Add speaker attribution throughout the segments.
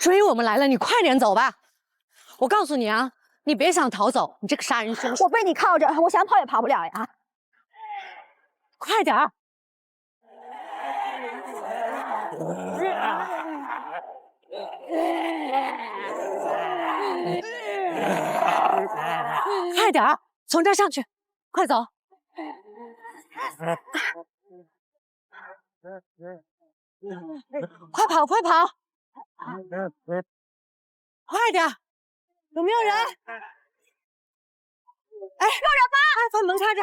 Speaker 1: 追我们来了，你快点走吧！我告诉你啊，你别想逃走，你这个杀人凶手！
Speaker 2: 我被你靠着，我想跑也跑不了呀！
Speaker 1: 快点儿！快点儿，从这儿上去，快走！快跑，快跑！快点儿！有没有人？哎，有人吗？哎，把门开着。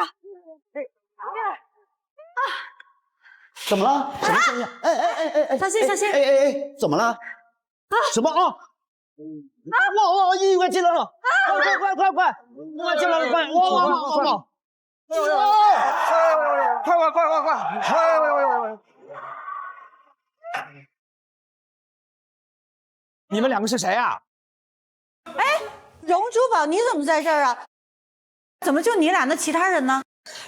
Speaker 3: 怎么了？什么声音？哎！
Speaker 1: 小心，小心！
Speaker 3: 哎，怎么了？啊？什么啊？哇！意外进来了！快！意外进来了！快！哇！快！你们两个是谁啊？
Speaker 4: 哎，荣珠宝，你怎么在这儿啊？怎么就你俩？那其他人呢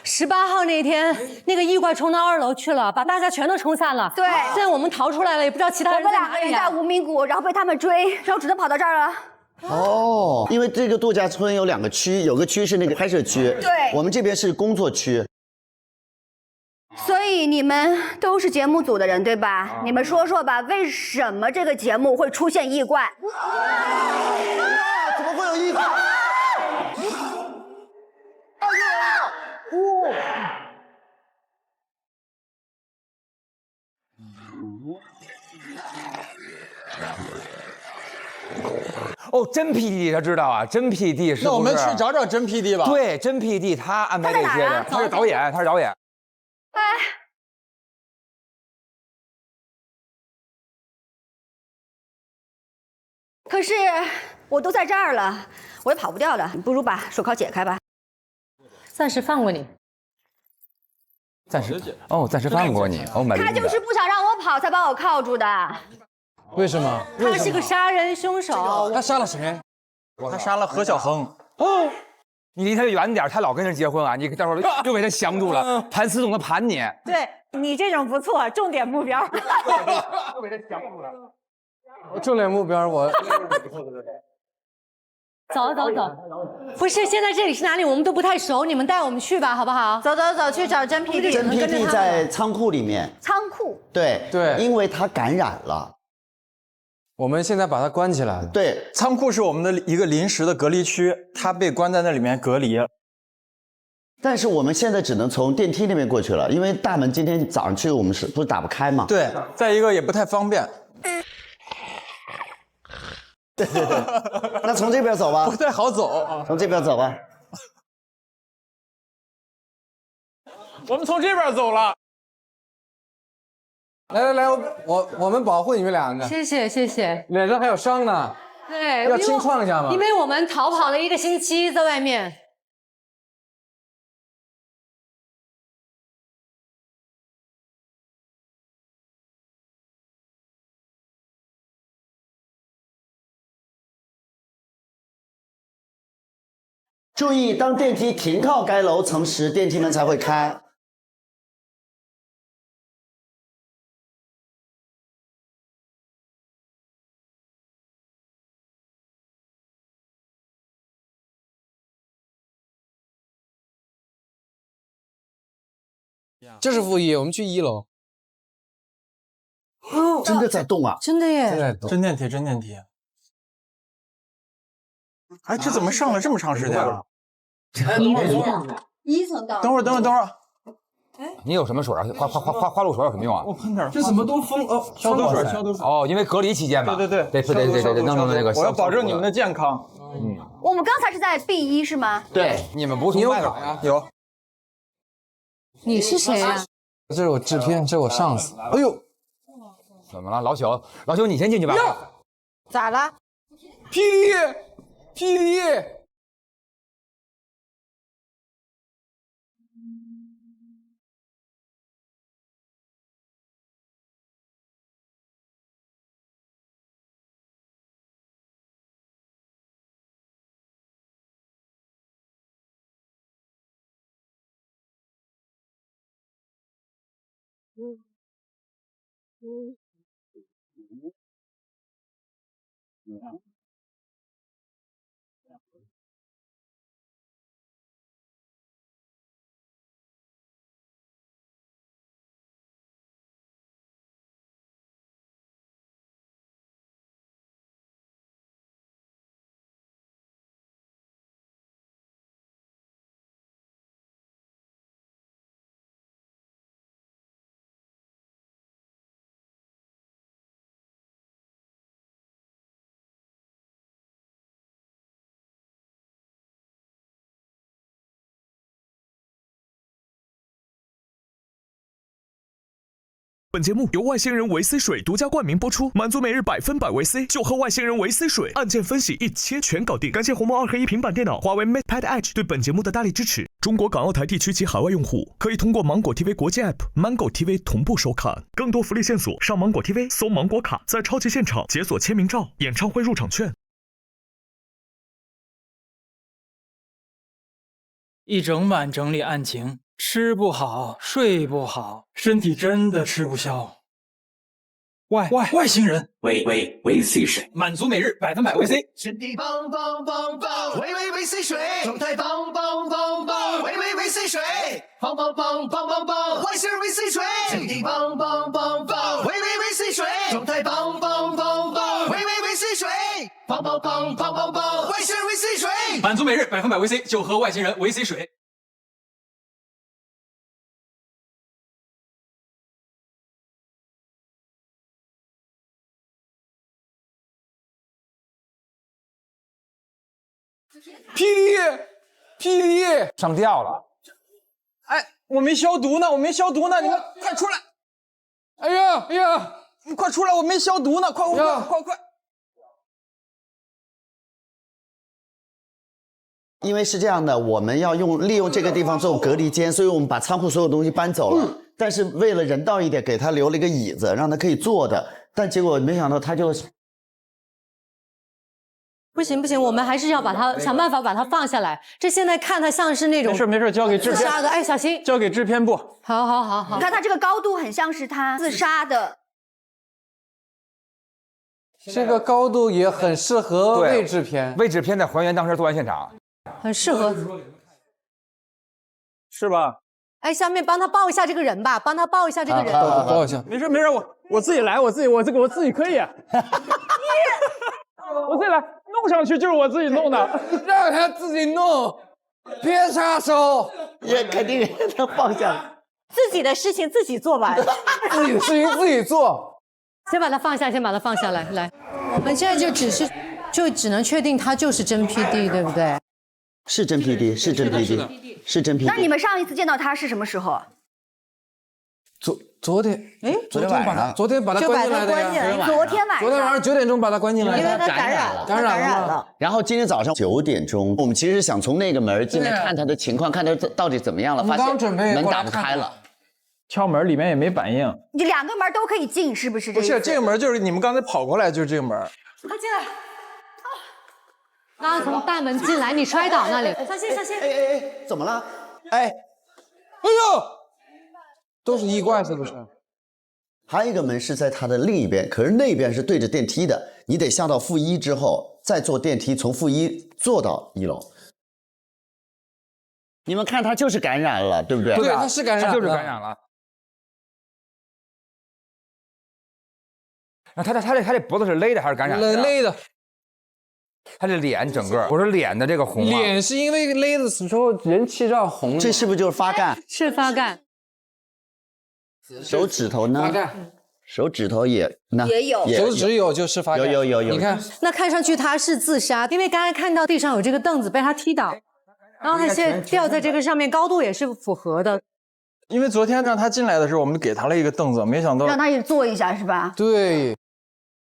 Speaker 1: ？18号那天，那个异怪冲到2楼去了，把大家全都冲散了。
Speaker 2: 对，
Speaker 1: 现在我们逃出来了，也不知道其他人在哪里。
Speaker 2: 我们2个人在无名谷，然后被他们追，然后只能跑到这儿了。
Speaker 3: 哦，因为这个度假村有2个区，有个区是那个拍摄区，
Speaker 2: 对，
Speaker 3: 我们这边是工作区。
Speaker 2: 所以你们都是节目组的人对吧？你们说说吧，为什么这个节目会出现异怪？
Speaker 3: 怎么会有异怪？
Speaker 5: 哦，真 PD 他知道啊，真 PD 是。
Speaker 6: 那我们去找找真 PD 吧。
Speaker 5: 对，真 PD 他安排这些的，他是导演，他是导演。
Speaker 2: 哎，可是我都在这儿了，我也跑不掉了，你不如把手铐解开吧。
Speaker 1: 暂时放过你。
Speaker 5: 暂时放过你。哦，
Speaker 2: 他就是不想让我跑，才把我铐住的。
Speaker 6: 为什么？
Speaker 1: 他是个杀人凶手。
Speaker 6: 他杀了谁？他杀了何小恒。
Speaker 5: 哦，你离他远点，他老跟人结婚啊！你到时候就给他降住了，盘丝洞他盘你。
Speaker 4: 对你这种不错，重点目标。
Speaker 5: 就给他降住了。
Speaker 6: 重点目标我。
Speaker 1: 走，不是，现在这里是哪里？我们都不太熟，你们带我们去吧，好不好？
Speaker 4: 走，去找真 PD。
Speaker 3: 真 PD 在仓库里面。
Speaker 2: 仓库。
Speaker 3: 对，因为他感染了。
Speaker 6: 我们现在把他关起来了。
Speaker 3: 对，
Speaker 6: 仓库是我们的一个临时的隔离区，他被关在那里面隔离。
Speaker 3: 但是我们现在只能从电梯那边过去了，因为大门今天早上去我们不是打不开吗？
Speaker 6: 对，再一个也不太方便。
Speaker 3: 对，那从这边走吧。
Speaker 6: 不太好走，
Speaker 3: 从这边走吧。
Speaker 6: 我们从这边走了。来，我们保护你们两个。
Speaker 1: 谢谢。
Speaker 6: 脸上还有伤呢。
Speaker 1: 对，
Speaker 6: 要清创一下吗？
Speaker 1: 因为我们逃跑了1个星期，在外面。
Speaker 3: 注意，当电梯停靠该楼层时，电梯门才会开。
Speaker 6: 这是负1，我们去1楼。
Speaker 3: 真的在动啊！
Speaker 1: 真的耶！
Speaker 6: 真电梯。哎，这怎么上了这么长时间了
Speaker 2: 1层到。
Speaker 6: 等会儿。
Speaker 5: 你有什么水啊？花露水有什么用啊？
Speaker 6: 我喷点。这怎么都封哦？消毒水。
Speaker 5: 哦，因为隔离期间吧。
Speaker 6: 对，
Speaker 5: 弄那个。
Speaker 6: 我要保证你们的健康。
Speaker 2: 我们刚才是在 B1是吗？
Speaker 3: 对，
Speaker 5: 你们不是从外头
Speaker 6: 呀？有。
Speaker 1: 你是谁呀？
Speaker 6: 这是我制片，这是我上司。哎呦，
Speaker 5: 怎么了，老朽，你先进去吧。
Speaker 4: 咋了
Speaker 6: ？PD。
Speaker 7: 本节目由外星人维 C 水独家冠名播出，满足每日100%维 C， 就喝外星人维 C 水，案件分析一切全搞定。感谢鸿蒙2合1平板电脑、华为 MatePad Edge 对本节目的大力支持。中国港澳台地区及海外用户可以通过芒果 TV 国际 App、Mango TV 同步收看。更多福利线索，上芒果 TV 搜芒果卡，在超级现场解锁签名照、演唱会入场券。
Speaker 8: 一整晚整理案情，吃不好，睡不好，身体真的吃不消。外星人，维 C 水，满足每日100%维 C。
Speaker 9: 身体棒棒棒棒，维 C 水，状态棒棒棒棒，维 C 水，棒棒棒棒棒棒，外星人维 C 水，身体棒棒棒棒，维 C 水，状态棒棒棒棒，维 C 水，棒棒棒棒棒棒，外星人维 C 水，
Speaker 8: 满足每日100%维 C， 就喝外星人维 C 水。
Speaker 5: 霹雳上吊了！
Speaker 6: 哎，我没消毒呢，你们快出来！
Speaker 5: 哎呀，
Speaker 6: 你快出来，我没消毒呢，快！
Speaker 3: 因为是这样的，我们要利用这个地方做隔离间，所以我们把仓库所有东西搬走了。但是为了人道一点，给他留了一个椅子，让他可以坐的。但结果没想到他就
Speaker 1: 不行，我们还是要把他想办法把他放下来。这现在看他像是那种
Speaker 6: 没事，交给制片。
Speaker 1: 自杀的，哎，小心，
Speaker 6: 交给制片部。
Speaker 1: 好。
Speaker 2: 你看他这个高度很像是他自杀的。
Speaker 10: 这个高度也很适合伪制片，
Speaker 5: 伪制片的还原当时作案现场，
Speaker 1: 很适合，
Speaker 6: 是吧？
Speaker 1: 哎，下面帮他抱一下这个人吧，帮他抱一下这个人。
Speaker 6: 抱一下，没事，我自己来，我自己可以。我自己来，弄上去就是我自己弄的，
Speaker 10: 让他自己弄，别插手，
Speaker 3: 也肯定他放下来。
Speaker 4: 自己的事情自己做完，
Speaker 10: 自己的事情自己做。
Speaker 1: 先把他放下来，来。我们现在就只能确定他就是真 PD， 对不对？
Speaker 3: 是真 PD， 是真 PD， 是真 PD。
Speaker 2: 那你们上一次见到他是什么时候？
Speaker 10: 昨天晚上，昨天把他关进来的呀。
Speaker 2: 昨天晚
Speaker 10: 上9点钟把他关进来的，
Speaker 4: 因为他感染了。
Speaker 3: 然后今天早上9点钟，我们其实是想从那个门进来看他的情况，看他到底怎么样了。发现门打不开了，
Speaker 6: 敲门里面也没反应。
Speaker 2: 你2个门都可以进，是不是？
Speaker 6: 不是，这个门就是你们刚才跑过来就是这个门。
Speaker 1: 快进来！刚刚从大门进来，你摔倒那里。小心！
Speaker 3: 哎，怎么了？
Speaker 10: 哎呦！都是衣柜是不是？
Speaker 3: 还有一个门是在它的另一边，可是那边是对着电梯的，你得下到负1之后，再坐电梯从负1坐到1楼。你们看，他就是感染了，对不对？
Speaker 10: 对，他是感染了，
Speaker 5: 他就是感染了。那他这脖子是勒的还是感染的？
Speaker 10: 勒的。
Speaker 5: 他这脸整个，我说脸的这个红啊，
Speaker 10: 脸是因为勒的时候人气绕红。
Speaker 3: 这是不是就是发干？
Speaker 1: 是发干。
Speaker 3: 手指头呢？
Speaker 10: 发干。
Speaker 3: 手指头也
Speaker 2: 有，
Speaker 10: 手指有就是发干。
Speaker 3: 有。
Speaker 10: 你看，
Speaker 1: 那看上去他是自杀，因为刚才看到地上有这个凳子被他踢倒，然后他现在吊在这个上面，高度也是符合的。
Speaker 6: 因为昨天让他进来的时候，我们给他了一个凳子，没想到
Speaker 2: 让他也坐一下是吧？
Speaker 10: 对。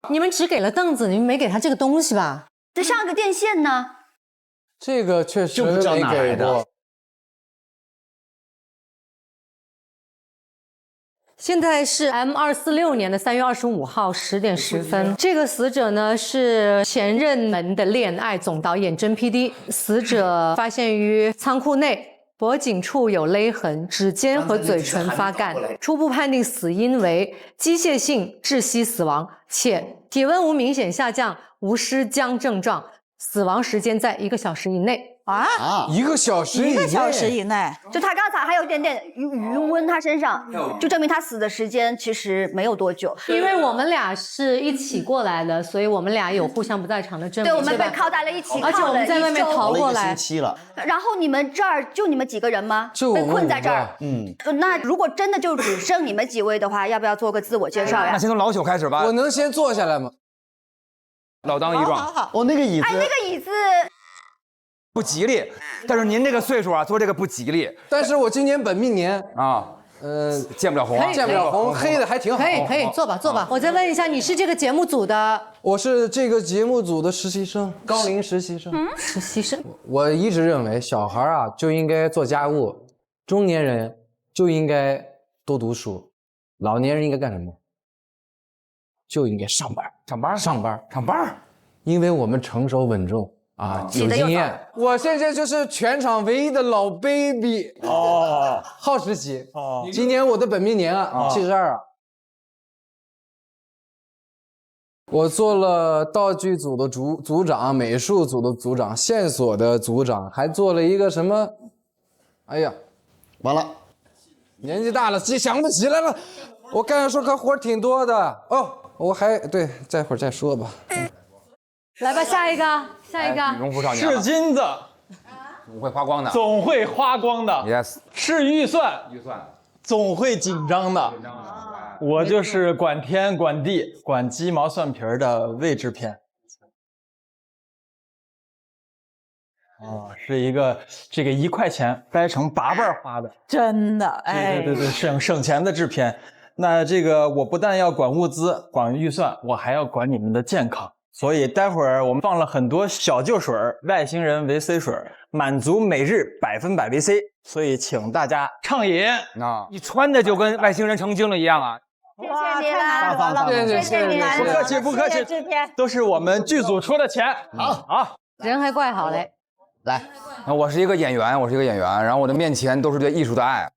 Speaker 1: 你们只给了凳子，你们没给他这个东西吧？
Speaker 2: 这上个电线呢？
Speaker 10: 这个确实
Speaker 3: 不知道哪来的。
Speaker 1: 现在是 M246年的3月25号10点10分。这个死者呢是前任们的恋爱总导演真 PD。死者发现于仓库内，脖颈处有勒痕，指尖和嘴唇发干。初步判定死因为机械性窒息死亡，且体温无明显下降，无尸僵症状，死亡时间在1个小时以内。
Speaker 4: 啊
Speaker 10: 1个小时以内，
Speaker 4: ，1个小时以内，
Speaker 2: 就他刚才还有一点点余温，他身上就证明他死的时间其实没有多久。
Speaker 1: 因为我们俩是一起过来的，所以我们俩有互相不在场的证明。
Speaker 2: 对，我们
Speaker 1: 是吧
Speaker 2: 被铐在了一起，
Speaker 1: 而且我们在外面逃过
Speaker 3: 一个星
Speaker 1: 来。
Speaker 3: 期了。
Speaker 2: 然后你们这儿就你们几个人吗？
Speaker 10: 就我们
Speaker 2: 被困在这儿。
Speaker 3: 嗯，
Speaker 2: 那如果真的就只剩你们几位的话，要不要做个自我介绍呀
Speaker 5: 那？先从老朽开始吧
Speaker 10: 我。能先坐下来吗？
Speaker 5: 老当益壮，
Speaker 4: 好，
Speaker 3: 哦，那个椅子，
Speaker 2: 哎，那个椅子，
Speaker 5: 不吉利。但是您这个岁数啊，做这个不吉利
Speaker 10: 但是我今年本命年，
Speaker 5: 啊，见不了红啊。
Speaker 10: 见不了红，黑的还挺好。
Speaker 1: 可以，坐吧坐吧。我再问一下，你是这个节目组的
Speaker 10: 我是这个节目组的实习生，高龄实习生。
Speaker 1: 实习生？
Speaker 10: 我一直认为小孩啊就应该做家务，中年人就应该多读书，老年人应该干什么？就应该上班，上班，因为我们成熟稳重啊，有经验。我现在就是全场唯一的老 baby 哦，好实习哦。今年我的本命年啊，72啊。我做了道具组的组长，美术组的组长，线索的组长，还做了一个什么？哎呀，
Speaker 3: 完了，
Speaker 10: 年纪大了，想不起来了。我刚才说可活挺多的哦，我还对，待会儿再说吧。
Speaker 1: 来吧，下一个。
Speaker 5: 荣福少年
Speaker 11: 是金子，
Speaker 5: 总会发光的。
Speaker 11: 总会花光的。
Speaker 5: Yes，
Speaker 11: 是预算，总会紧张的。我就是管天管地管鸡毛蒜皮的未知篇。是一个这个1块钱掰成8瓣花的，
Speaker 4: 真的，哎，
Speaker 11: 对，省钱的制片。那这个我不但要管物资、管预算，我还要管你们的健康。所以待会儿我们放了很多小旧水，外星人维 C 水，满足每日100%维 C。所以请大家畅饮。
Speaker 5: 你穿的就跟外星人成精了一样啊！
Speaker 2: 谢谢你了，谢谢你了，
Speaker 11: 不客气，不客气，都是我们剧组出的钱。好，
Speaker 1: 人还怪好嘞。
Speaker 3: 来，
Speaker 5: 我是一个演员，然后我的面前都是对艺术的爱，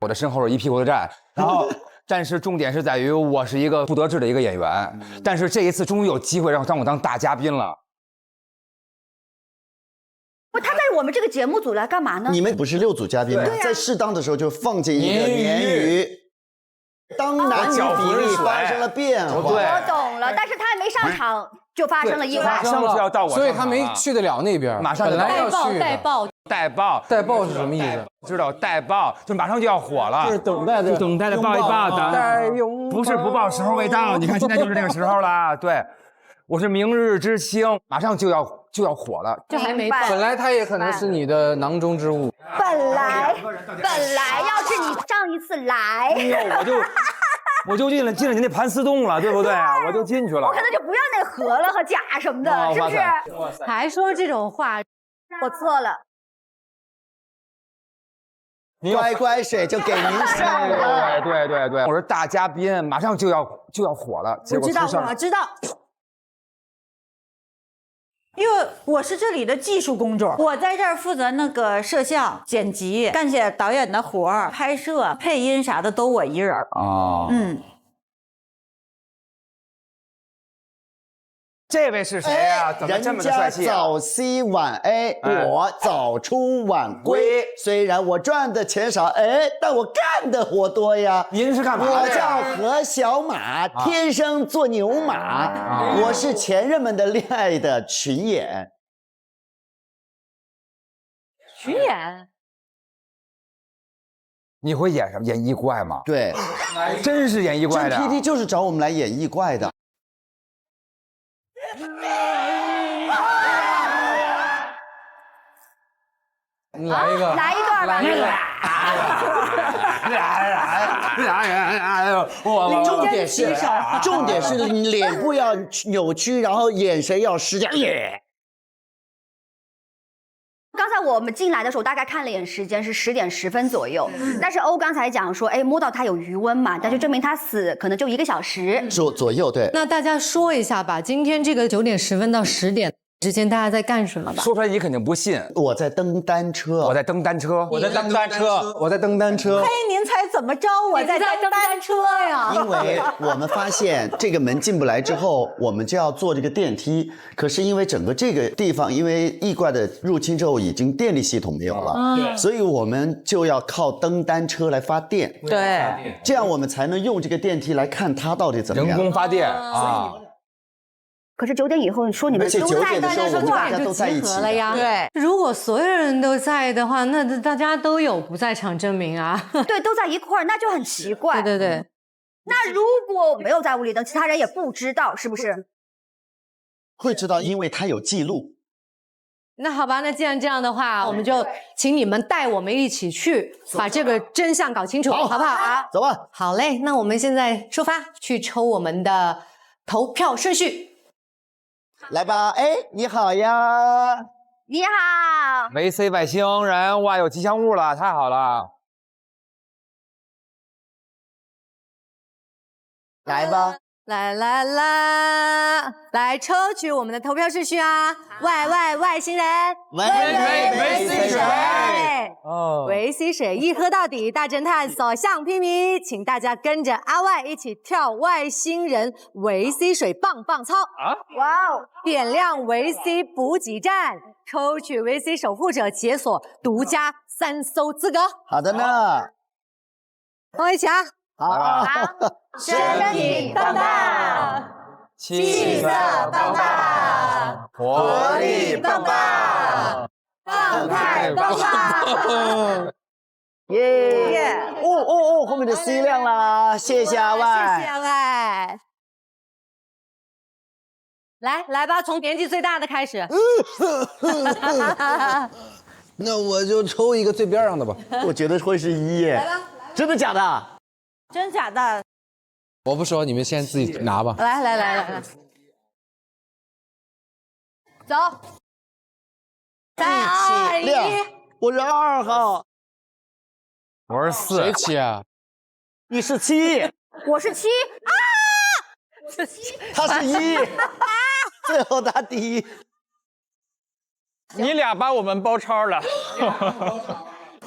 Speaker 5: 我的身后是一屁股的债，然后但是重点是在于我是一个不得志的一个演员，但是这一次终于有机会让我当大嘉宾了。
Speaker 2: 不，他在我们这个节目组来干嘛呢？
Speaker 3: 你们不是6组嘉宾吗？在适当的时候就放进一个鲶鱼。当男女比例发生了变化，
Speaker 2: 我懂了，但是他还没上场就发生了意外，
Speaker 5: 马上就要到我，
Speaker 10: 所以他没去得了那边，
Speaker 5: 马上
Speaker 10: 本来要去
Speaker 1: 带爆
Speaker 10: 是什么意思？
Speaker 5: 知道带爆就马上就要火了，
Speaker 11: 就是等待的
Speaker 5: 抱一抱的，
Speaker 10: 拥抱
Speaker 5: 不是不抱时候未到，你看现在就是这个时候了。对，我是明日之星，马上就要火了，
Speaker 1: 这还没
Speaker 10: 本来他也可能是你的囊中之物。
Speaker 2: 本来要是你上一次来，
Speaker 5: 我就进了您那盘丝洞了，对不对？我就进去了，
Speaker 2: 我可能就不要那河了和甲什么的，是不是？
Speaker 1: 还说这种话，
Speaker 2: 我错了。
Speaker 3: 乖乖水就给您上了。
Speaker 5: 对，我是大嘉宾，马上就要火了。结果
Speaker 4: 我知道，因为我是这里的技术工种，我在这儿负责那个摄像、剪辑，干些导演的活儿，拍摄、配音啥的都我一人。
Speaker 5: 这位是谁呀？怎么这么的帅气？
Speaker 3: 早 C 晚 A， 我早出晚归。虽然我赚的钱少，但我干的活多呀。
Speaker 5: 您是干嘛的？
Speaker 3: 我叫何小马，天生做牛马。我是前任们的恋爱的群演。
Speaker 1: 群演？
Speaker 5: 你会演什么？演艺怪吗？
Speaker 3: 对，
Speaker 5: 真是演艺怪的。
Speaker 3: 真 PD 就是找我们来演艺怪的。
Speaker 10: 你来一个，
Speaker 2: 来一段吧。
Speaker 3: 重点是脸部要扭曲，然后眼神要失焦。
Speaker 2: 刚才我们进来的时候，大概看了一眼时间是10点10分左右。但是欧刚才讲说，摸到他有余温嘛，但就证明他死可能就1个小时
Speaker 3: 左右。对。
Speaker 1: 那大家说一下吧，今天这个9点10分到10点。之前大家在干什么吧？
Speaker 5: 说出来你肯定不信。
Speaker 3: 我在蹬单车，
Speaker 5: 我在蹬单车，
Speaker 11: 我在蹬单车，
Speaker 10: 我在蹬单车。
Speaker 4: 嘿，您猜怎么着？我在蹬单车呀。
Speaker 3: 因为我们发现这个门进不来之后，我们就要坐这个电梯。可是因为整个这个地方，因为异怪的入侵之后，已经电力系统没有了，所以我们就要靠蹬单车来发电。
Speaker 4: 对，
Speaker 3: 这样我们才能用这个电梯来看它到底怎么样。
Speaker 5: 人工发电啊。
Speaker 2: 可是9点以后，你说你们
Speaker 3: 而且
Speaker 2: 都
Speaker 3: 9点的
Speaker 2: 在
Speaker 3: 时候，我们大家
Speaker 1: 就
Speaker 3: 都在一起
Speaker 1: 集合了呀。
Speaker 4: 对，
Speaker 1: 如果所有人都在的话，那大家都有不在场证明啊。
Speaker 2: 对，都在一块儿，那就很奇怪。
Speaker 1: 对对对。
Speaker 2: 那如果没有在屋里灯，其他人也不知道，是不是？
Speaker 3: 会知道，因为它有记录。
Speaker 1: 那好吧，那既然这样的话，我们就请你们带我们一起去把这个真相搞清楚，好不好啊？
Speaker 3: 走吧。
Speaker 1: 好嘞，那我们现在出发去抽我们的投票顺序。
Speaker 3: 来吧，哎，你好呀，
Speaker 2: 你好，
Speaker 5: VC 外星人，哇，有吉祥物了，太好了！
Speaker 3: 来吧，
Speaker 1: 来抽取我们的投票顺序啊！外星人，VC
Speaker 3: 水，
Speaker 5: 哦
Speaker 1: ，VC 水一喝到底，大侦探所向披靡，请大家跟着阿外一起跳外星人 VC 水棒棒操啊！
Speaker 2: 哇哦，
Speaker 1: 点亮 VC 补给站，抽取 VC 守护者，解锁独家3艘资格。
Speaker 3: 好的呢，
Speaker 1: 跟我一起啊！
Speaker 3: 好，
Speaker 1: 身体棒棒，气色棒棒，
Speaker 5: 活
Speaker 3: 力棒棒，
Speaker 1: 状态棒棒。
Speaker 3: 耶！哦，后面的 C 亮啦，谢谢阿外，
Speaker 1: 谢谢阿外。来吧，从年纪最大的开始。
Speaker 10: 那我就抽一个最边上的吧。
Speaker 3: 我觉得会是1耶，真的假的？
Speaker 4: 真假的？
Speaker 10: 我不说，你们先自己拿吧。
Speaker 1: 来，走，3、2、1，
Speaker 3: 我是2号，
Speaker 5: 我是4，
Speaker 10: 谁起啊？
Speaker 3: 你是7，
Speaker 2: 我是7啊，
Speaker 3: 他是1，最后他第一。
Speaker 11: 你俩把我们包抄了。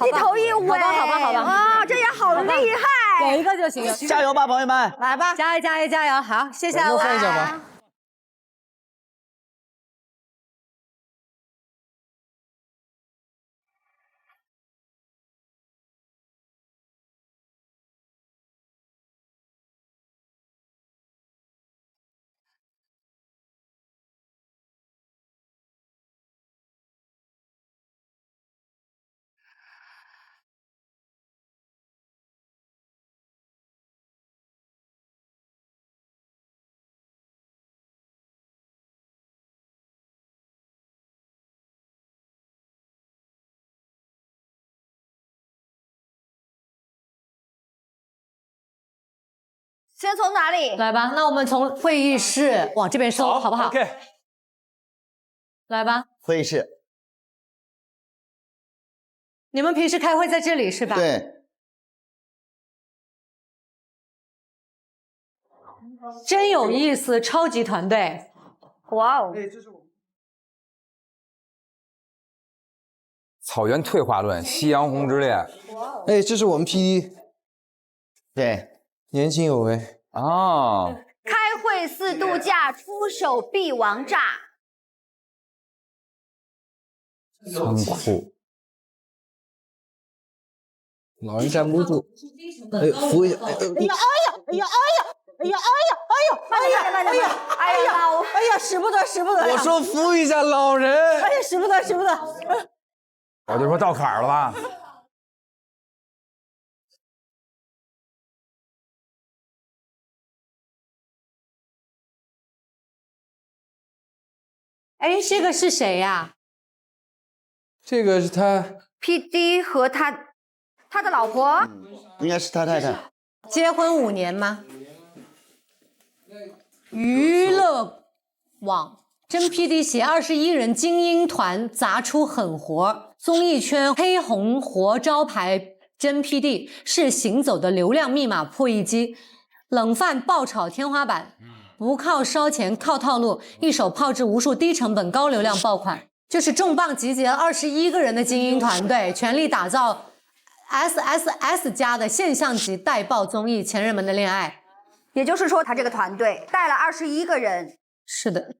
Speaker 2: 一头一尾，
Speaker 1: 好吧
Speaker 2: 啊，这也好厉害，
Speaker 1: 有一个就行。
Speaker 3: 加油吧，朋友们！
Speaker 1: 来吧，加油！好，谢谢阿外。
Speaker 10: 我放一下吧。
Speaker 2: 先从哪里？
Speaker 1: 来吧，那我们从会议室往这边收，好不好
Speaker 11: ？OK。
Speaker 1: 来吧，
Speaker 3: 会议室。
Speaker 1: 你们平时开会在这里是吧？
Speaker 3: 对。
Speaker 1: 真有意思，超级团队。
Speaker 2: 哇哦！
Speaker 5: 草原退化论，夕阳红之恋。
Speaker 10: 哎，这是我们 PD，
Speaker 3: 对，
Speaker 10: 年轻有为
Speaker 5: 哦。
Speaker 2: 开会4度假，出手必王炸。
Speaker 5: 仓库，
Speaker 10: 老人站不住，哎，扶一下，
Speaker 4: 哎呀，使不得呀！
Speaker 10: 我说扶一下老人。
Speaker 4: 哎呀，使不得。
Speaker 5: 我就说到坎儿了吧。
Speaker 1: 哎，这个是谁呀？
Speaker 10: 这个是他
Speaker 2: PD 和他的老婆，
Speaker 3: 应该是他太太。
Speaker 1: 结婚5年吗？娱乐网真 PD 携21人精英团砸出狠活，综艺圈黑红活招牌真 PD 是行走的流量密码破译机，冷饭爆炒天花板。不靠烧钱，靠套路，一手炮制无数低成本高流量爆款，就是重磅集结了21个人的精英团队，全力打造 SSS 加的现象级带爆综艺《前任们的恋爱》。
Speaker 2: 也就是说，他这个团队带了21个人。
Speaker 1: 是的。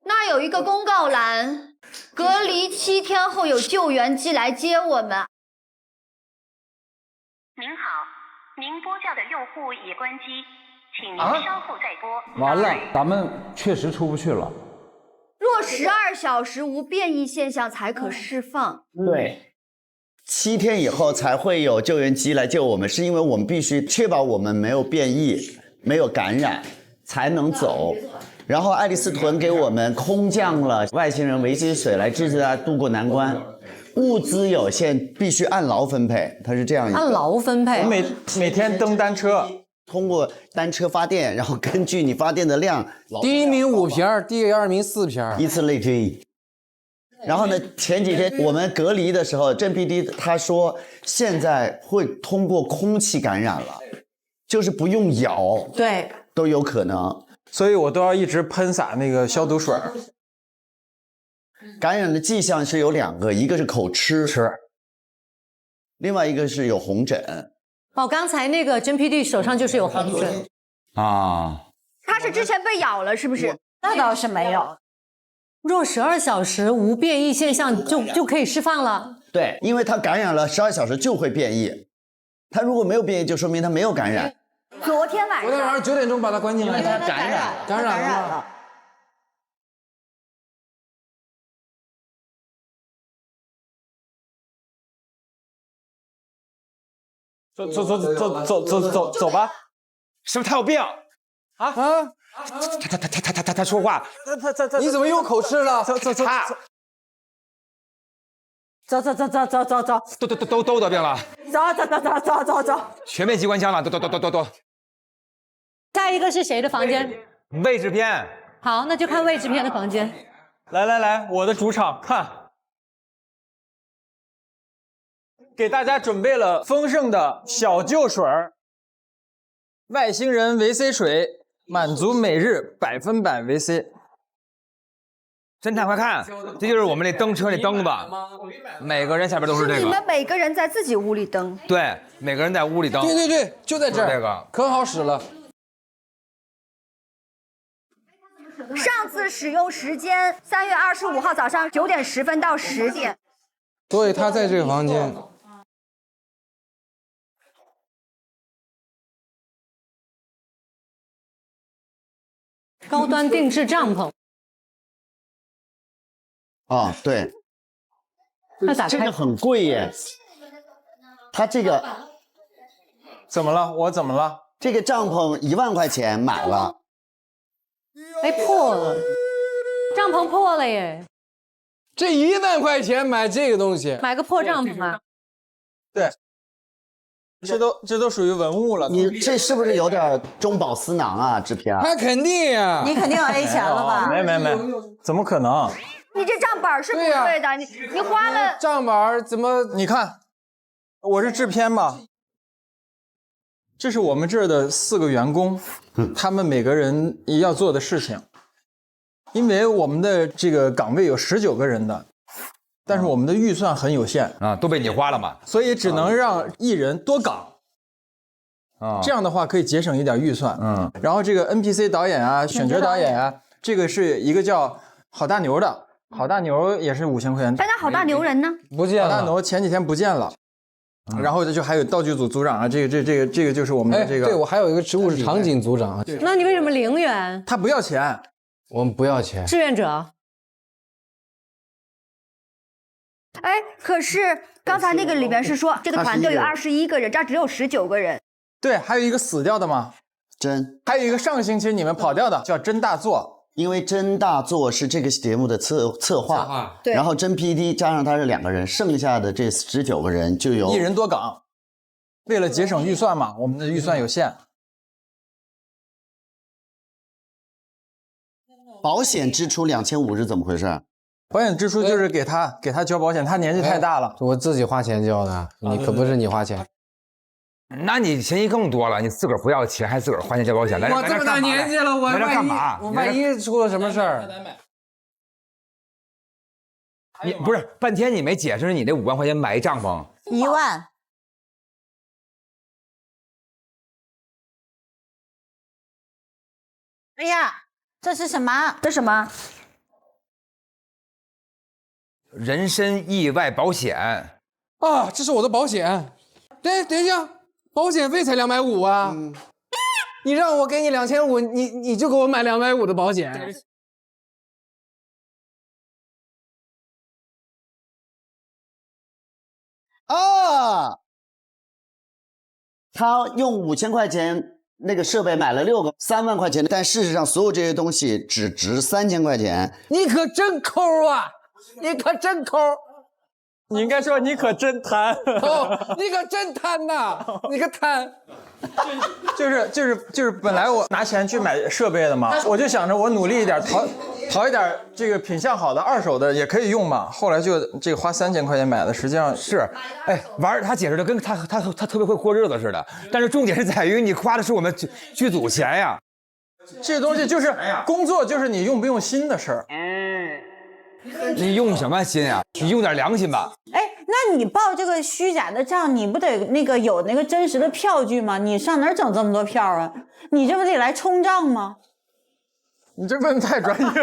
Speaker 2: 那有一个公告栏，隔离7天后有救援机来接我们。
Speaker 12: 您好，您拨叫的用户已关机，请您稍后再拨。
Speaker 10: 完了，咱们确实出不去了。
Speaker 2: 若12小时无变异现象才可释放。
Speaker 3: 对，7天以后才会有救援机来救我们，是因为我们必须确保我们没有变异、没有感染，才能走。然后爱丽丝屯给我们空降了外星人维 C 水来支持他渡过难关。物资有限，必须按劳分配，它是这样一个。
Speaker 1: 按劳分配。
Speaker 11: 每天蹬单车，
Speaker 3: 通过单车发电，然后根据你发电的量，
Speaker 10: 第1名5瓶，第2名4瓶，
Speaker 3: 以此类推。然后呢，前几天我们隔离的时候，郑 PD 他说现在会通过空气感染了，就是不用咬，
Speaker 1: 对，
Speaker 3: 都有可能。
Speaker 11: 所以我都要一直喷洒那个消毒水。
Speaker 3: 感染的迹象是有2个，一个是口吃，另外一个是有红疹。
Speaker 1: 哦，刚才那个甄 PD 手上就是有红疹
Speaker 5: 啊。
Speaker 2: 他是之前被咬了，是不是？
Speaker 4: 那倒是没有。
Speaker 1: 若12小时无变异现象就可以释放了。
Speaker 3: 对，因为他感染了12小时就会变异，他如果没有变异，就说明他没有感染。
Speaker 2: 昨天晚上
Speaker 10: 9点钟把他关进来，
Speaker 3: 他感染了。
Speaker 11: 走吧！
Speaker 5: 是不是他有病？
Speaker 11: 啊！
Speaker 5: 他说话，
Speaker 10: 你怎么又口吃了？
Speaker 11: 走！
Speaker 5: 都得病了。
Speaker 4: 走！
Speaker 5: 全面机关枪了，都。
Speaker 1: 下一个是谁的房间？
Speaker 5: 位置篇。
Speaker 1: 好，那就看位置篇的房间。
Speaker 11: 来，我的主场，看，给大家准备了丰盛的小救水儿，外星人维 C 水，满足每日100%维 C。
Speaker 5: 侦探快看，这就是我们那灯车那灯子，每个人下边都是这个。
Speaker 2: 你们每个人在自己屋里蹬。
Speaker 5: 对，每个人在屋里蹬。
Speaker 10: 对，就在这儿，
Speaker 5: 这个
Speaker 10: 可好使了。
Speaker 2: 上次使用时间3月25号早上9点10分到10点。
Speaker 10: 所以他在这个房间。
Speaker 1: 高端定制帐篷。
Speaker 3: 啊，对，
Speaker 1: 那打开
Speaker 3: 这个很贵耶。他这个
Speaker 11: 怎么了？我怎么了？
Speaker 3: 这个帐篷1万块钱买了，
Speaker 1: 哎，破了，帐篷破了耶！
Speaker 10: 这1万块钱买这个东西，
Speaker 1: 买个破帐篷啊？
Speaker 11: 对，这都属于文物了。
Speaker 3: 你这是不是有点中饱私囊啊，制片？
Speaker 10: 他肯定呀，
Speaker 4: 你肯定要 A 钱了吧？
Speaker 11: 没，怎么可能？
Speaker 2: 你这账本是不对的，你花了
Speaker 10: 账本怎么？
Speaker 11: 你看，我是制片嘛，这是我们这儿的4个员工，他们每个人要做的事情。因为我们的这个岗位有19个人的，但是我们的预算很有限
Speaker 5: 啊，都被你花了嘛，
Speaker 11: 所以只能让艺人多岗。这样的话可以节省一点预算。然后这个 NPC 导演啊，选角导演啊，这个是一个叫好大牛的。好大牛也是5000块钱。
Speaker 2: 大家好大牛人呢？
Speaker 10: 不见了。
Speaker 11: 好大牛前几天不见了，然后就还有道具组组长啊，这个就是我们的这个。
Speaker 10: 对，我还有一个职务是场景组长。
Speaker 1: 那你为什么0元？
Speaker 11: 他不要钱，
Speaker 10: 我们不要钱。
Speaker 1: 志愿者。
Speaker 2: 哎，可是刚才那个里面是说这个团队有21个人，这儿只有19个人。
Speaker 11: 对，还有一个死掉的嘛，
Speaker 3: 真，
Speaker 11: 还有一个上星期你们跑掉的叫真大作。
Speaker 3: 因为真大作是这个节目的策划，
Speaker 2: 对，
Speaker 3: 然后真 PD 加上他是2个人，剩下的这19个人就有
Speaker 11: 一人多岗。为了节省预算嘛，我们的预算有限。
Speaker 3: 保险支出2500是怎么回事？
Speaker 11: 保险支出就是给他交保险，他年纪太大了，
Speaker 10: 我自己花钱交的，你可不是你花钱。
Speaker 5: 那你嫌疑更多了，你自个儿不要钱，还自个儿花钱交保险，来
Speaker 10: 我这么大年纪了，我
Speaker 5: 来这干嘛？
Speaker 10: 我万一出了什么事儿？
Speaker 5: 你不是半天你没解释，你这5万块钱买一帐篷
Speaker 4: 1万。哎呀，这是什么？
Speaker 2: 这什么？
Speaker 5: 人身意外保险
Speaker 10: 啊，这是我的保险。等一下，保险费才250啊！你让我给你2500，你就给我买250的保险。
Speaker 3: 啊，他用5000块钱那个设备买了6个3万块钱的，但事实上所有这些东西只值3000块钱。
Speaker 10: 你可真抠啊！你可真抠！
Speaker 11: 你应该说你可真贪
Speaker 10: 哦，你可真贪呐！你个贪！
Speaker 11: 就是，本来我拿钱去买设备的嘛，我就想着我努力一点，淘一点这个品相好的2手的也可以用嘛。后来就这个花3000块钱买的，实际上
Speaker 5: 是，哎，玩儿他解释的跟他特别会过日子似的，但是重点是在于你花的是我们剧组钱呀。
Speaker 11: 这东西就是工作，就是你用不用心的事儿。
Speaker 5: 你用什么心啊？你用点良心吧。
Speaker 4: 哎，那你报这个虚假的账，你不得那个有那个真实的票据吗？你上哪儿整这么多票啊？你这不得来冲账吗？
Speaker 11: 你这问太专业了。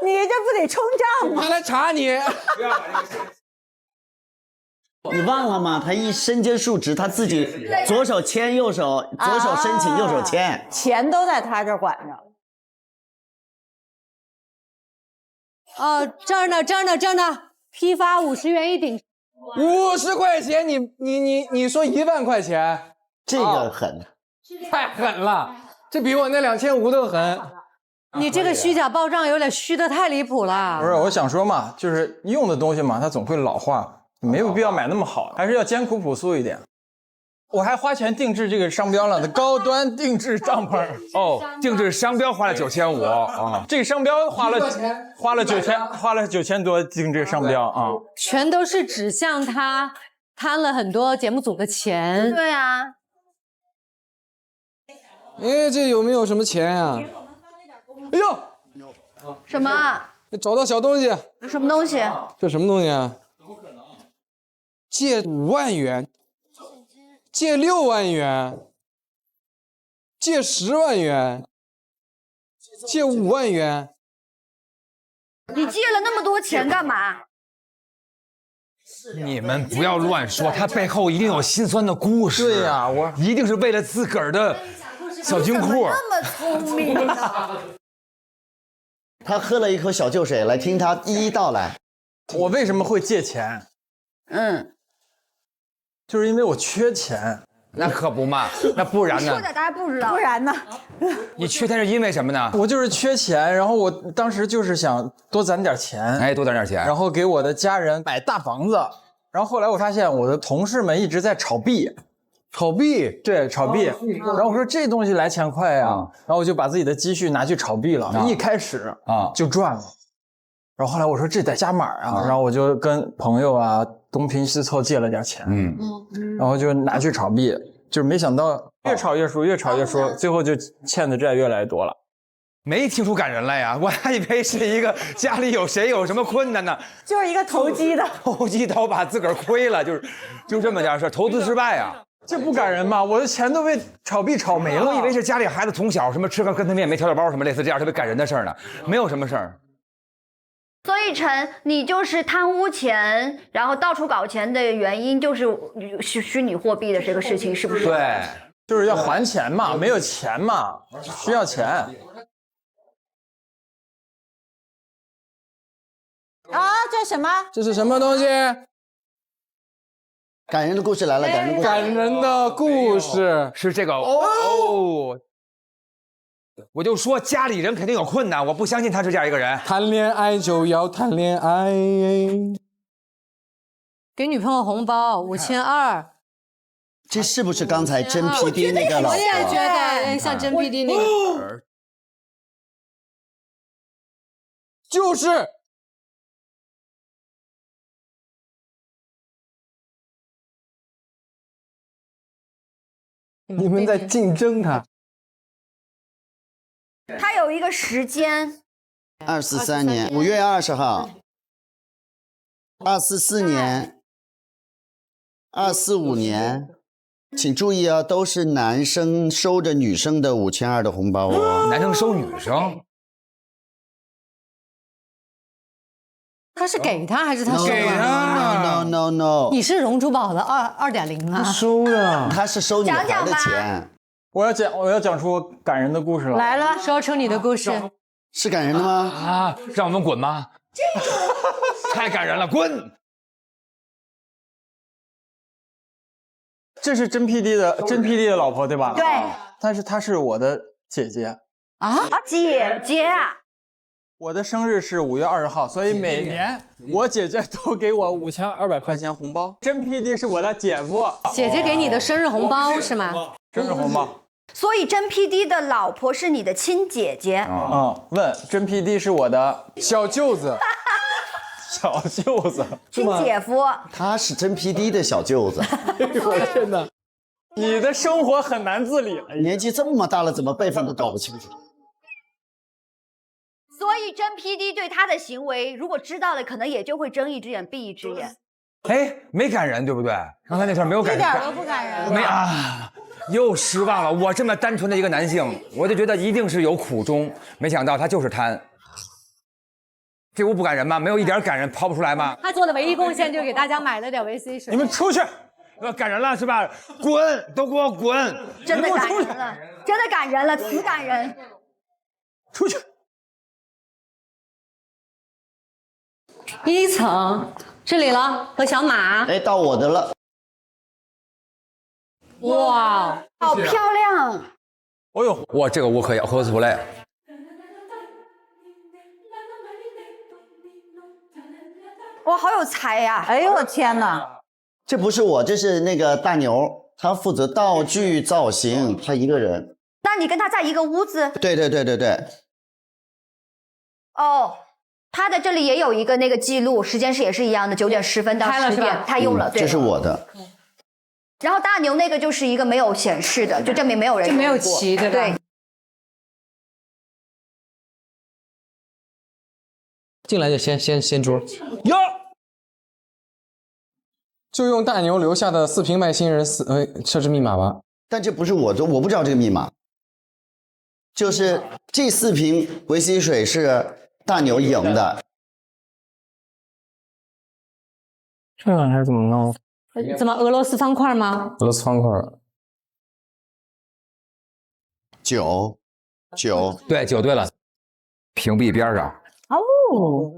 Speaker 4: 你这不得冲账吗？
Speaker 10: 他来查你。
Speaker 3: 你忘了吗？他一身兼数职，他自己左手签，左手申请，右手签，
Speaker 4: 钱都在他这儿管着。
Speaker 1: 哦，这儿呢，批发50元一顶。
Speaker 10: 50块钱，你说1万块钱，
Speaker 3: 这个狠，
Speaker 10: 太狠了，这比我那2500都狠。
Speaker 1: 你这个虚假报账有点虚的太离谱了。
Speaker 11: 不是，我想说嘛，就是用的东西嘛，它总会老化。没有必要买那么好，还是要艰苦朴素一点。我还花钱定制这个商标了的高端定制帐篷
Speaker 5: 哦，定制商标花了9500啊，
Speaker 11: 这个商标花了9000多定制商标啊，
Speaker 1: 全都是指向他贪了很多节目组的钱。
Speaker 2: 对啊，
Speaker 10: 哎，这有没有什么钱啊？哎呦，
Speaker 2: 什么？
Speaker 10: 找到小东西。
Speaker 2: 什么东西？
Speaker 10: 这什么东西啊？借5万元，借6万元，借10万元，借5万元。
Speaker 2: 你借了那么多钱干嘛？
Speaker 5: 你们不要乱说，他背后一定有心酸的故事。
Speaker 11: 对呀，我
Speaker 5: 一定是为了自个儿的小金库。
Speaker 2: 那么聪明呢？
Speaker 3: 他喝了一口小酒水，来听他一一道来。
Speaker 11: 我为什么会借钱？就是因为我缺钱。
Speaker 5: 那可不嘛，那不然呢？
Speaker 2: 说点大家不知道。
Speaker 4: 不然呢？
Speaker 5: 你缺钱是因为什么呢？
Speaker 11: 我就是缺钱，然后我当时就是想多攒点钱，
Speaker 5: 哎，多攒点钱，
Speaker 11: 然后给我的家人买大房子。然后后来我发现我的同事们一直在炒币，对，炒币。然后我说这东西来钱快呀，然后我就把自己的积蓄拿去炒币了，一开始就赚了。然后后来我说这得加码啊，然后我就跟朋友啊东拼西凑借了点钱，然后就拿去炒币，就是没想到越炒越输，越炒越输，最后就欠的债越来越多了。
Speaker 5: 没听出感人来呀，我还以为是一个家里有谁有什么困难呢，
Speaker 4: 就是一个投机的，
Speaker 5: 投机倒把自个儿亏了，就这么点事儿，投资失败呀。
Speaker 11: 这不感人吗？我的钱都被炒币炒没了。
Speaker 5: 我以为是家里孩子从小什么吃个跟头面没调料包什么类似这样特别感人的事儿呢，没有什么事儿。
Speaker 2: 所以陈，你就是贪污钱，然后到处搞钱的原因就是虚拟货币的这个事情，是不是？
Speaker 11: 对，就是要还钱嘛，没有钱嘛，需要钱。
Speaker 4: 啊，这什么？
Speaker 10: 这是什么东西？
Speaker 3: 感人的故事来了，
Speaker 10: 感人的故事
Speaker 5: 是这个哦。我就说家里人肯定有困难，我不相信他是这样一个人。
Speaker 10: 谈恋爱就要谈恋爱，
Speaker 1: 给女朋友红包5200，
Speaker 3: 这是不是刚才真 PD 那个老婆？
Speaker 1: 我也觉得像真 PD 那个，
Speaker 10: 就是你们在竞争他。
Speaker 2: 他有一个时间
Speaker 3: 243年5月20号，244年，245年。请注意啊，都是男生收着女生的5200的红包哦。
Speaker 5: 男生收女生？
Speaker 1: 他是给他还是他收
Speaker 5: 给
Speaker 1: 啊？
Speaker 3: No no no，
Speaker 1: 你是荣珠宝的2.0啊？
Speaker 10: 收的，
Speaker 3: 他是收女孩的钱。
Speaker 11: 我要讲出感人的故事了。
Speaker 1: 来了，说出你的故事。
Speaker 3: 是感人的吗？
Speaker 5: 啊，让我们滚吗？太感人了，滚！
Speaker 11: 这是真 PD 的老婆对吧？
Speaker 2: 对。
Speaker 11: 但是她是我的姐姐
Speaker 2: 啊，姐姐啊！
Speaker 11: 我的生日是5月20号，所以每年我姐姐都给我5200块钱红包。真 PD 是我的姐夫，
Speaker 1: 姐姐给你的生日红包是吗？
Speaker 11: 生日红包。
Speaker 2: 所以真 PD 的老婆是你的亲姐姐。
Speaker 11: 问真 PD 是我的小舅子，小舅子，
Speaker 2: 亲姐夫。
Speaker 3: 他是真 PD 的小舅子。
Speaker 11: 我天哪！你的生活很难自理，
Speaker 3: 年纪这么大了，怎么辈分都搞不清楚？
Speaker 2: 所以真 PD 对他的行为，如果知道了，可能也就会睁一只眼闭一只眼。
Speaker 5: 哎，没感人，对不对？刚才那段没有感人，
Speaker 4: 一点都不感人。
Speaker 5: 没啊，又失望了。我这么单纯的一个男性，我就觉得一定是有苦衷，没想到他就是贪。这屋不感人吗？没有一点感人，抛不出来吗？
Speaker 1: 他做的唯一贡献就是给大家买了点维 C 水。
Speaker 5: 你们出去！感人了是吧？滚！都给我滚！
Speaker 2: 真的感人了，真的感人了，死感人！
Speaker 5: 出去
Speaker 1: ！1层这里了，和小马。
Speaker 3: 哎，到我的了。
Speaker 1: 哇，
Speaker 2: 好漂亮！
Speaker 5: 哦呦，哇，这个我可以 cosplay。
Speaker 2: 哇，好有才呀！
Speaker 4: 哎呦我天哪！
Speaker 3: 这不是我，这是那个大牛，他负责道具造型，他一个人。
Speaker 2: 那你跟他在一个屋子？
Speaker 3: 对。
Speaker 2: 哦，他的这里也有一个那个记录，时间也是一样的，9点10分到10点，他用了。对，
Speaker 3: 这是我的。
Speaker 2: 然后大牛那个就是一个没有显示的，就证明没有人用过，
Speaker 1: 就没有齐，对吧？
Speaker 2: 对。
Speaker 10: 进来就先桌。
Speaker 5: 哟。
Speaker 10: 就用大牛留下的4瓶外星人设置密码吧。
Speaker 3: 但这不是我的，我不知道这个密码。就是这4瓶维 C 水是大牛赢的。
Speaker 10: 这玩意儿怎么弄？
Speaker 1: 怎么俄罗斯方块吗？
Speaker 10: 俄罗斯方块。
Speaker 3: 9，
Speaker 5: 对9对了，屏蔽边上。
Speaker 1: 哦。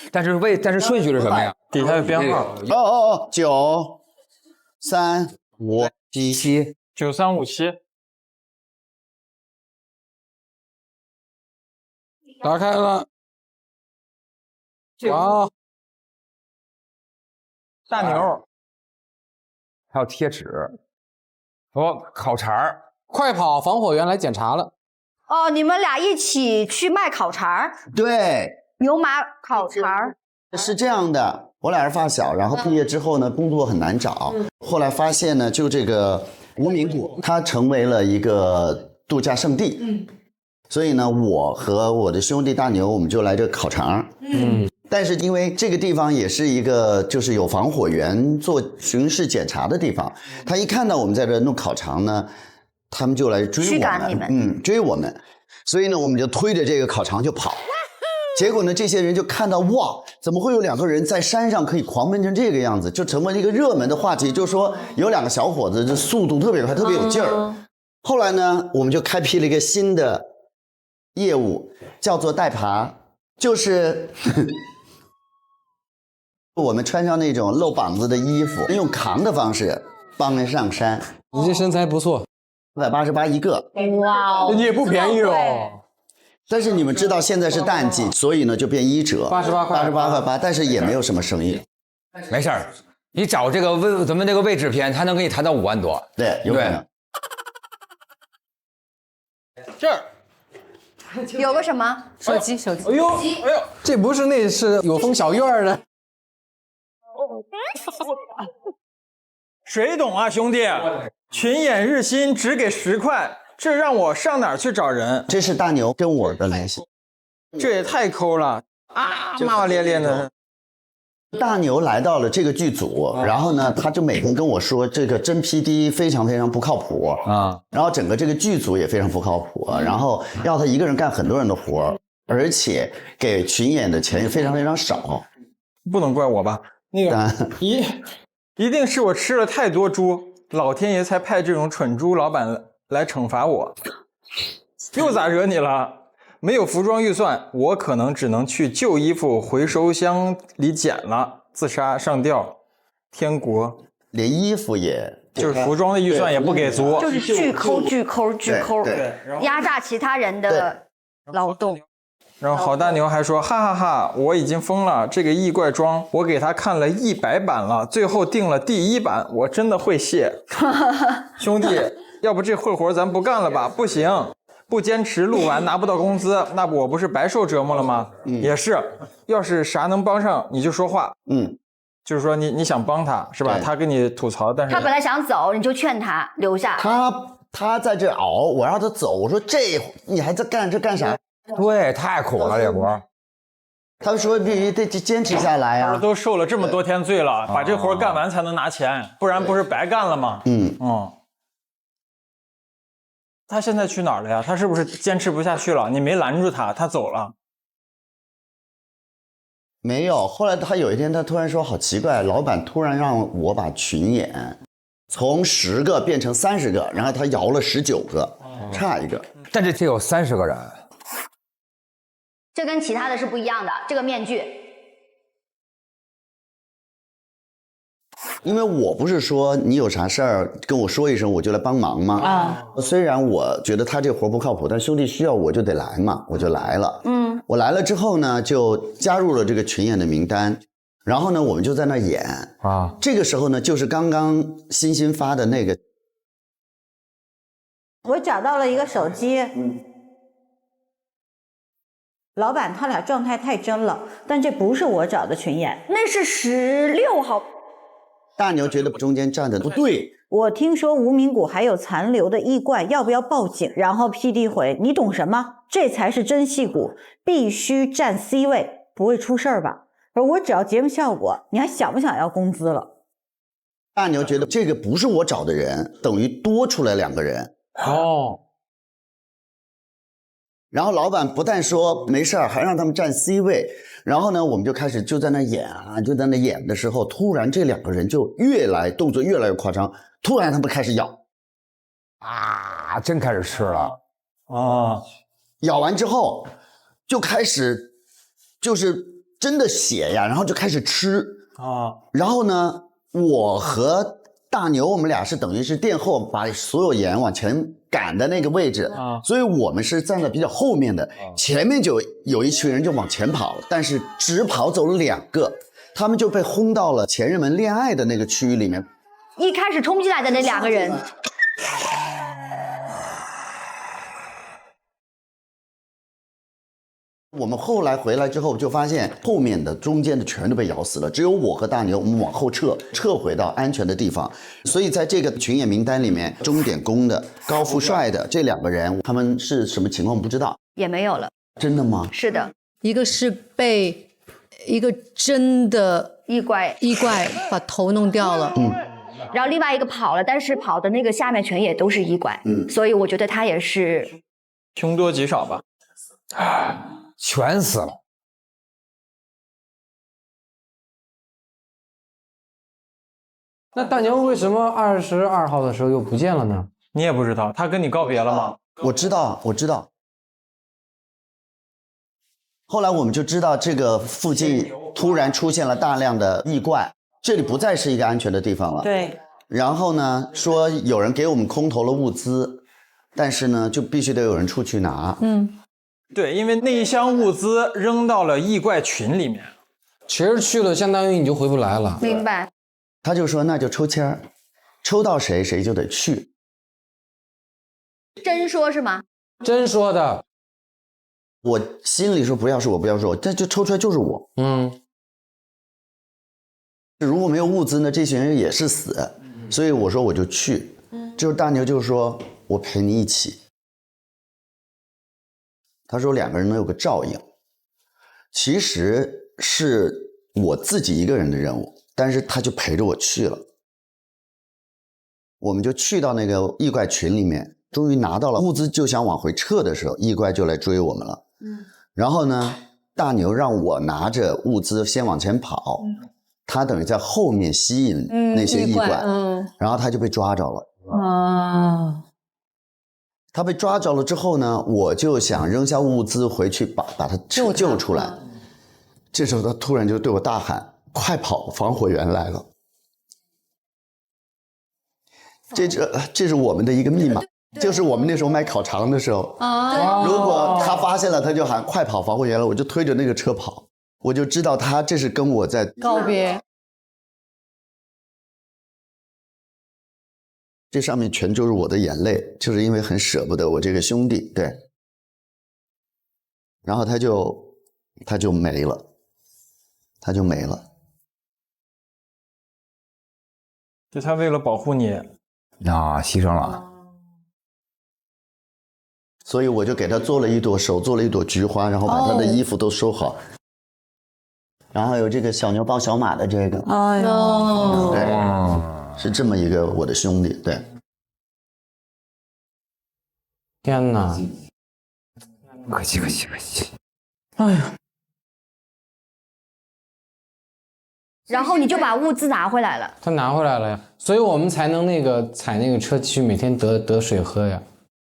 Speaker 5: 但是顺序是什么呀？
Speaker 11: 底下有编号。
Speaker 3: 哦，9、3、5、7、
Speaker 11: 9357。
Speaker 10: 打开了。哇！
Speaker 11: 大牛。
Speaker 5: 还有贴纸。烤肠儿。
Speaker 10: 快跑！防火员来检查了。
Speaker 2: 哦，你们俩一起去卖烤肠儿？
Speaker 3: 对。
Speaker 2: 牛马烤肠儿。
Speaker 3: 是这样的，我俩是发小，然后毕业之后呢，工作很难找。后来发现呢，就这个无名谷，它成为了一个度假胜地。所以呢，我和我的兄弟大牛，我们就来这烤肠。但是因为这个地方也是一个就是有防火员做巡视检查的地方，他一看到我们在这弄烤肠呢，他们就来追我们，追我们。所以呢，我们就推着这个烤肠就跑。结果呢，这些人就看到哇，怎么会有2个人在山上可以狂奔成这个样子，就成为了一个热门的话题。就是说有2个小伙子，这速度特别快，特别有劲儿。后来呢，我们就开辟了一个新的业务，叫做代爬，就是我们穿上那种露膀子的衣服，用扛的方式帮人上山。
Speaker 10: 你这身材不错
Speaker 3: ，488一个。
Speaker 1: 哇哦，
Speaker 10: 也不便宜哦。
Speaker 3: 但是你们知道现在是淡季，所以呢就变1折
Speaker 10: ，88块
Speaker 3: ，88.8，但是也没有什么生意。
Speaker 5: 没事儿，你找这个咱们这个位置片，他能给你谈到5万多。
Speaker 3: 对，有可能。
Speaker 11: 这儿
Speaker 2: 有个什么？
Speaker 1: 手机。
Speaker 11: 哎呦，
Speaker 10: 这不是那是有风小院的。
Speaker 11: 谁懂啊，兄弟？群演日薪只给10块，这让我上哪儿去找人？
Speaker 3: 这是大牛跟我的联系，
Speaker 11: 这也太抠了啊！骂骂咧咧的。
Speaker 3: 大牛来到了这个剧组，然后呢，他就每天跟我说这个真 PD 非常非常不靠谱啊，然后整个这个剧组也非常不靠谱，然后要他一个人干很多人的活，而且给群演的钱也非常非常少。
Speaker 11: 不能怪我吧？那个一定是我吃了太多猪，老天爷才派这种蠢猪老板来惩罚我。又咋惹你了？没有服装预算，我可能只能去旧衣服回收箱里捡了，自杀上吊。天国
Speaker 3: 连衣服也
Speaker 11: 就是服装的预算也不给足，
Speaker 2: 就是巨抠，压榨其他人的劳动。
Speaker 11: 然后郝大牛还说，哈哈哈，我已经疯了，这个异怪妆我给他看了100版了，最后定了第1版，我真的会谢。兄弟，要不这混活咱不干了吧？不行，不坚持录完拿不到工资，那我不是白受折磨了吗？也是，要是啥能帮上你就说话。就是说你想帮他是吧？他跟你吐槽，但是
Speaker 2: 他本来想走，你就劝他留下。
Speaker 3: 他在这熬，我让他走，我说你还在干这干啥？
Speaker 5: 对，太苦了这活。
Speaker 3: 他说必须得坚持下来啊！
Speaker 11: 都受了这么多天罪了，把这活干完才能拿钱，不然不是白干了吗？他现在去哪儿了呀？他是不是坚持不下去了？你没拦住他，他走了。
Speaker 3: 没有，后来他有一天他突然说好奇怪，老板突然让我把群演从10个变成30个，然后他摇了19个，差一个。
Speaker 5: 但这有30个人。
Speaker 2: 这跟其他的是不一样的，这个面具。
Speaker 3: 因为我不是说你有啥事儿跟我说一声我就来帮忙吗？虽然我觉得他这活不靠谱，但兄弟需要我就得来嘛，我就来了。我来了之后呢，就加入了这个群演的名单，然后呢，我们就在那演啊。这个时候呢，就是刚刚欣欣发的那个，
Speaker 4: 我找到了一个手机。老板他俩状态太真了，但这不是我找的群演，
Speaker 2: 那是16号。
Speaker 3: 大牛觉得中间站的不对。
Speaker 4: 我听说无名谷还有残留的异怪，要不要报警？然后 PD 回：你懂什么？这才是真戏骨，必须占 C 位，不会出事儿吧？而我只要节目效果，你还想不想要工资了？
Speaker 3: 大牛觉得这个不是我找的人，等于多出来2个人。然后老板不但说没事儿，还让他们占 C 位。然后呢，我们就开始就在那演啊，就在那演的时候，突然这2个人就动作越来越夸张，突然他们开始咬，
Speaker 5: 真开始吃了
Speaker 3: 咬完之后就开始就是真的血呀，然后就开始吃然后呢，我和大牛我们俩是等于是殿后把所有盐往前赶的那个位置所以我们是站在比较后面的前面就有一群人就往前跑，但是只跑走了2个，他们就被轰到了前任们恋爱的那个区域里面。
Speaker 2: 一开始冲进来的那2个人，
Speaker 3: 我们后来回来之后就发现后面的中间的全都被咬死了，只有我和大牛我们往后撤回到安全的地方。所以在这个群演名单里面，钟点工的高富帅的这2个人他们是什么情况不知道，
Speaker 2: 也没有了。
Speaker 3: 真的吗？
Speaker 2: 是的，
Speaker 1: 一个是被一个真的
Speaker 2: 异怪
Speaker 1: 把头弄掉了
Speaker 2: 然后另外一个跑了，但是跑的那个下面全也都是异怪所以我觉得他也是
Speaker 11: 凶多吉少吧。
Speaker 5: 全死了。
Speaker 10: 那大牛为什么22号的时候又不见了呢？
Speaker 11: 你也不知道，他跟你告别了吗？
Speaker 3: 我知道。后来我们就知道这个附近突然出现了大量的异怪，这里不再是一个安全的地方了。
Speaker 4: 对。
Speaker 3: 然后呢，说有人给我们空投了物资，但是呢，就必须得有人出去拿。
Speaker 11: 对，因为那一箱物资扔到了异怪群里面，
Speaker 10: 其实去了相当于你就回不来了。
Speaker 2: 明白。
Speaker 3: 他就说那就抽签儿，抽到谁谁就得去。
Speaker 2: 真说是吗？
Speaker 10: 真说的。
Speaker 3: 我心里说不要是我，不要是我，但就抽出来就是我。如果没有物资呢，这些人也是死，所以我说我就去。就是大牛就说我陪你一起，他说2个人能有个照应，其实是我自己一个人的任务，但是他就陪着我去了。我们就去到那个异怪群里面，终于拿到了物资，就想往回撤的时候，异怪就来追我们了。然后呢，大牛让我拿着物资先往前跑，他等于在后面吸引那些异怪，然后他就被抓着了。他被抓着了之后呢，我就想扔下物资回去把他救出来。这时候他突然就对我大喊：“快跑，防火员来了！”这是我们的一个密码，就是我们那时候卖烤肠的时候，如果他发现了，他就喊快跑，防火员了，我就推着那个车跑，我就知道他这是跟我在
Speaker 1: 告别。
Speaker 3: 这上面全就是我的眼泪，就是因为很舍不得我这个兄弟，对。然后他就没了，
Speaker 11: 就他为了保护你。
Speaker 5: 牺牲了，
Speaker 3: 所以我就给他做了一朵菊花，然后把他的衣服都收好，然后有这个小牛抱小马的这个，对，是这么一个我的兄弟，对。
Speaker 10: 天哪！
Speaker 5: 可惜。
Speaker 10: 哎呀！
Speaker 2: 然后你就把物资拿回来了。
Speaker 10: 他拿回来了呀，所以我们才能踩那个车去每天得水喝呀。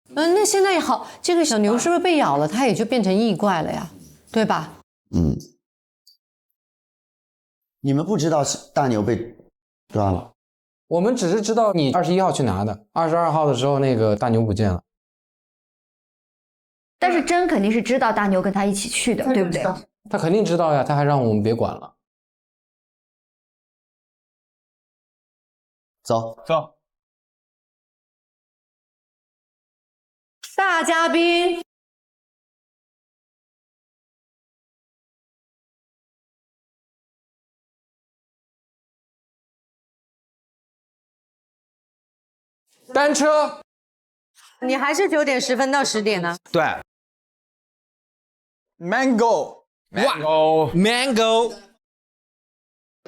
Speaker 1: 那现在也好，这个小牛是不是被咬了，它也就变成异怪了呀，对吧？
Speaker 3: 你们不知道大牛被抓了，
Speaker 10: 我们只是知道你21号去拿的，22号的时候那个大牛不见了。
Speaker 2: 但是真肯定是知道大牛跟他一起去的，对不对？
Speaker 10: 他肯定知道呀，他还让我们别管了。
Speaker 3: 走。
Speaker 1: 大嘉宾，
Speaker 10: 单车，
Speaker 1: 你还是9点10分到10点呢？
Speaker 5: 对。
Speaker 11: Mango。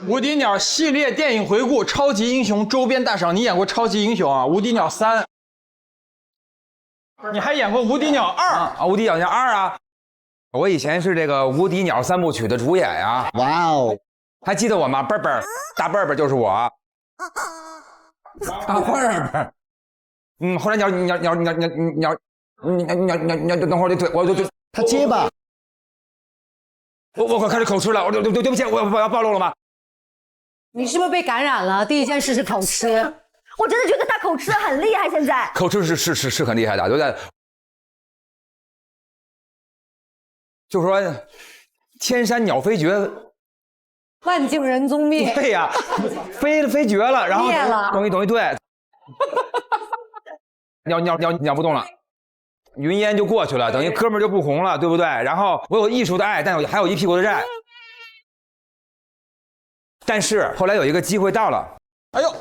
Speaker 11: 无敌鸟系列电影回顾，超级英雄周边大赏。你演过超级英雄啊？无敌鸟3，你还演过无敌鸟2
Speaker 5: 无敌鸟2啊！我以前是这个无敌鸟3部曲的主演呀。
Speaker 3: 哇哦，
Speaker 5: 还记得我吗？笨笨，大笨笨就是我。大笨笨。后来鸟，等会儿对，我就
Speaker 3: 他结巴。
Speaker 5: 我开始口吃了，对不起，我要暴露了吗？
Speaker 1: 你是不是被感染了？第一件事是口吃，
Speaker 2: 我真的觉得他口吃的很厉害，现在
Speaker 5: 口吃是很厉害的，对不对？就说千山鸟飞绝，
Speaker 1: 万径人踪灭。
Speaker 5: 对呀，飞绝了，然后等于对，鸟不动了。云烟就过去了，等于哥们儿就不红了，对不对？然后我有艺术的爱，但还有一屁股的债。但是后来有一个机会到了，
Speaker 11: 哎呦，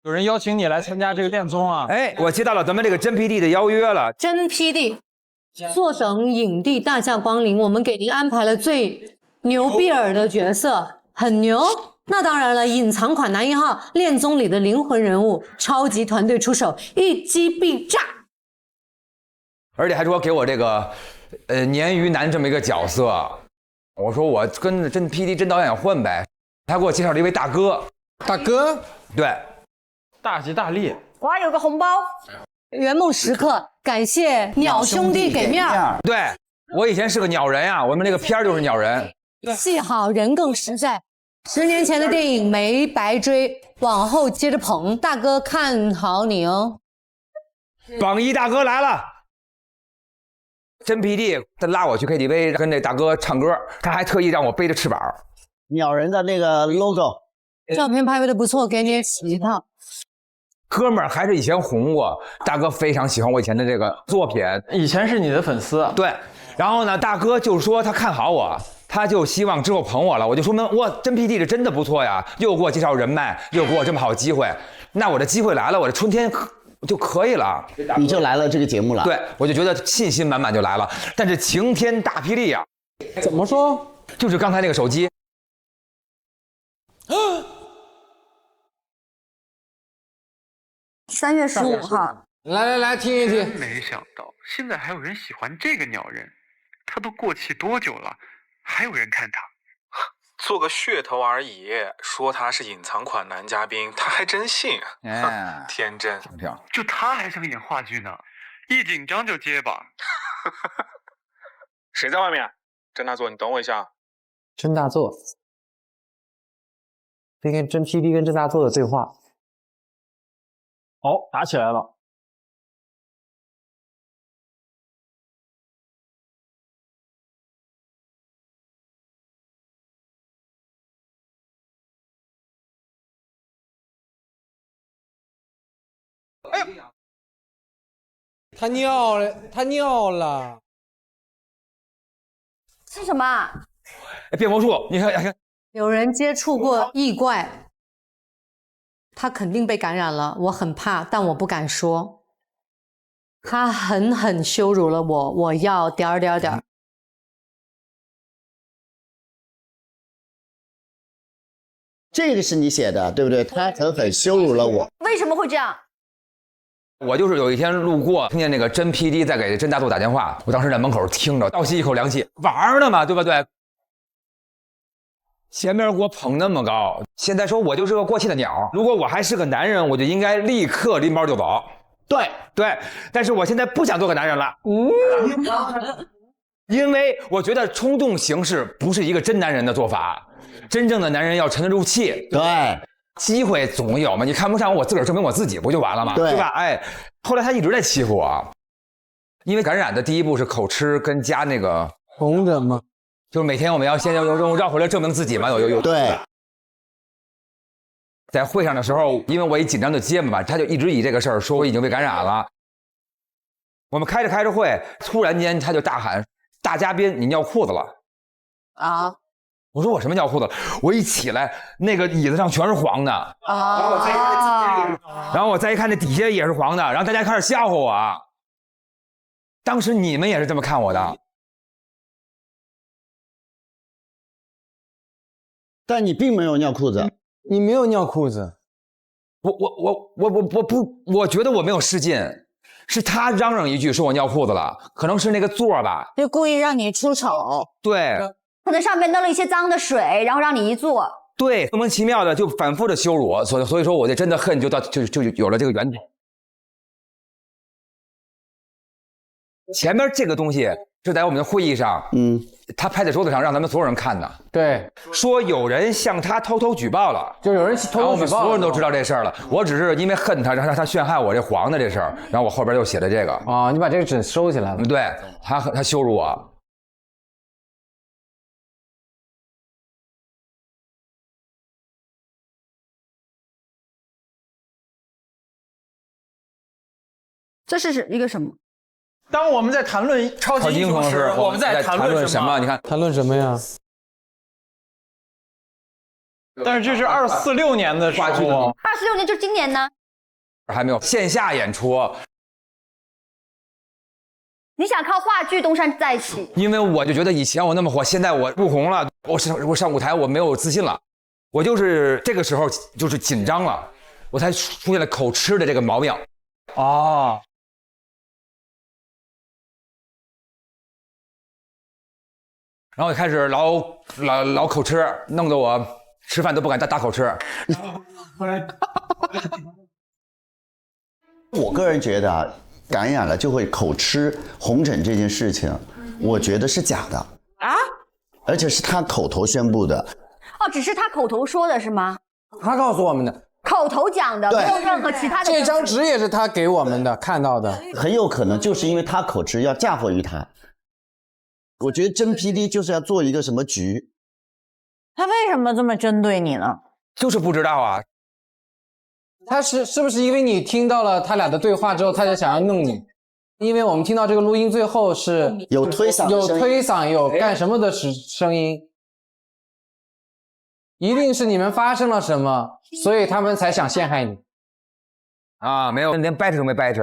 Speaker 11: 有人邀请你来参加这个恋综啊？
Speaker 5: 哎，我接到了咱们这个真 PD 的邀约了。
Speaker 1: 真 PD， 坐等影帝大驾光临，我们给您安排了最牛逼尔的角色，很牛。那当然了，隐藏款男1号，恋综里的灵魂人物，超级团队出手，一击必炸。
Speaker 5: 而且还说给我这个鲶鱼男这么一个角色，我说我跟着真 PD 真导演混呗。他给我介绍了一位大哥，对，
Speaker 11: 大吉大利。
Speaker 2: 我还有个红包，
Speaker 1: 圆梦时刻，感谢鸟兄弟给面儿。
Speaker 5: 对，我以前是个鸟人呀，我们那个片儿就是鸟人，
Speaker 1: 戏好人更实在。10年前的电影没白追，往后接着捧。大哥看好你哦。
Speaker 5: 榜1大哥来了。真 PD 他拉我去 KTV 跟那大哥唱歌，他还特意让我背着翅膀。
Speaker 3: 鸟人的那个 logo，
Speaker 1: 照片拍的不错，给你洗一套。
Speaker 5: 哥们儿还是以前红过，大哥非常喜欢我以前的这个作品，
Speaker 11: 以前是你的粉丝。
Speaker 5: 对，然后呢，大哥就说他看好我，他就希望之后捧我了。我就说明哇，真 PD 这真的不错呀，又给我介绍人脉，又给我这么好机会。那我这机会来了，我这春天就可以了，
Speaker 3: 你就来了这个节目了。
Speaker 5: 对，我就觉得信心满满就来了。但是晴天大霹雳啊！
Speaker 10: 怎么说？
Speaker 5: 就是刚才那个手机。
Speaker 2: 3月15号，
Speaker 10: 来听一听。
Speaker 13: 没想到现在还有人喜欢这个鸟人，他都过气多久了，还有人看他？
Speaker 14: 做个噱头而已，说他是隐藏款男嘉宾，他还真信，天真。
Speaker 13: 就他还想演话剧呢，一紧张就结巴。
Speaker 14: 谁在外面？郑大作，你等我一下。
Speaker 10: 甄大作，这跟真 PD 跟甄大作的对话。
Speaker 11: 哦，打起来了。
Speaker 10: 哎呀，他尿了。
Speaker 2: 是什么？
Speaker 5: 变魔术，你看，
Speaker 1: 有人接触过异怪，他肯定被感染了，我很怕，但我不敢说。他狠狠羞辱了我，我要点。
Speaker 3: 这个是你写的，对不对？他狠狠羞辱了我。
Speaker 2: 为什么会这样？
Speaker 5: 我就是有一天路过，听见那个真 PD 在给甄大作打电话，我当时在门口听着，倒吸一口凉气，玩呢嘛，对不对？前面给我捧那么高，现在说我就是个过气的鸟。如果我还是个男人，我就应该立刻拎包就走。对，但是我现在不想做个男人了。因为我觉得冲动行事不是一个真男人的做法，真正的男人要沉得住气。
Speaker 3: 对，
Speaker 5: 机会总有嘛，你看不上我自个儿证明我自己不就完了吗？对吧？哎，后来他一直在欺负我，因为感染的第一步是口吃跟加那个
Speaker 10: 红疹嘛，
Speaker 5: 就是每天我们要先用绕回来证明自己嘛，有
Speaker 3: 对。
Speaker 5: 在会上的时候，因为我一紧张就结巴嘛，他就一直以这个事儿说我已经被感染了。我们开着会，突然间他就大喊：“大嘉宾，你尿裤子了！”
Speaker 2: 啊！
Speaker 5: 我说我什么尿裤子？我一起来，那个椅子上全是黄的
Speaker 2: 啊！
Speaker 5: 然后我再一看，那底下也是黄的，然后大家开始笑话我。当时你们也是这么看我的，
Speaker 3: 但你并没有尿裤子，
Speaker 10: 你没有尿裤子。
Speaker 5: 我觉得我没有失禁，是他嚷嚷一句说我尿裤子了，可能是那个座吧，
Speaker 4: 就故意让你出丑。
Speaker 5: 对。
Speaker 2: 可能上面弄了一些脏的水，然后让你一坐。
Speaker 5: 对，莫名其妙的就反复的羞辱我，所以说我这真的恨就有了这个源头。前面这个东西是在我们的会议上，他拍在桌子上让咱们所有人看的。
Speaker 10: 对，
Speaker 5: 说有人向他偷偷举报了，
Speaker 10: 就有人偷偷举报，
Speaker 5: 我们所有人都知道这事儿了。我只是因为恨他，让他陷害我这黄的这事儿，然后我后边又写了这个。
Speaker 10: 啊，你把这个纸收起来了。
Speaker 5: 对，他羞辱我。
Speaker 2: 这是一个什么？
Speaker 11: 当我们在谈论超级英雄时，我们在谈论什么？
Speaker 5: 你看，
Speaker 10: 谈论什么呀？
Speaker 11: 但是这是246年的时候
Speaker 2: ，246年就是今年呢，
Speaker 5: 还没有线下演出。
Speaker 2: 你想靠话剧东山再起？
Speaker 5: 因为我就觉得以前我那么火，现在我不红了，我上舞台我没有自信了，我就是这个时候就是紧张了，我才出现了口吃的这个毛病。
Speaker 11: 哦。
Speaker 5: 然后开始老口吃，弄得我吃饭都不敢大口吃。
Speaker 3: 我个人觉得感染了就会口吃红疹这件事情，我觉得是假的啊，而且是他口头宣布的。
Speaker 2: 哦，只是他口头说的是吗？
Speaker 10: 他告诉我们的，
Speaker 2: 口头讲的，没有任何其他的。
Speaker 10: 这张纸也是他给我们的，看到的。
Speaker 3: 很有可能就是因为他口吃要嫁祸于他。我觉得真 PD 就是要做一个什么局。
Speaker 4: 他为什么这么针对你呢？
Speaker 5: 就是不知道啊。
Speaker 10: 他是不是因为你听到了他俩的对话之后，他就想要弄你？因为我们听到这个录音最后是
Speaker 3: 有推搡，
Speaker 10: 有干什么的声音，一定是你们发生了什么，所以他们才想陷害你。
Speaker 5: 啊，没有，连掰扯都没掰扯。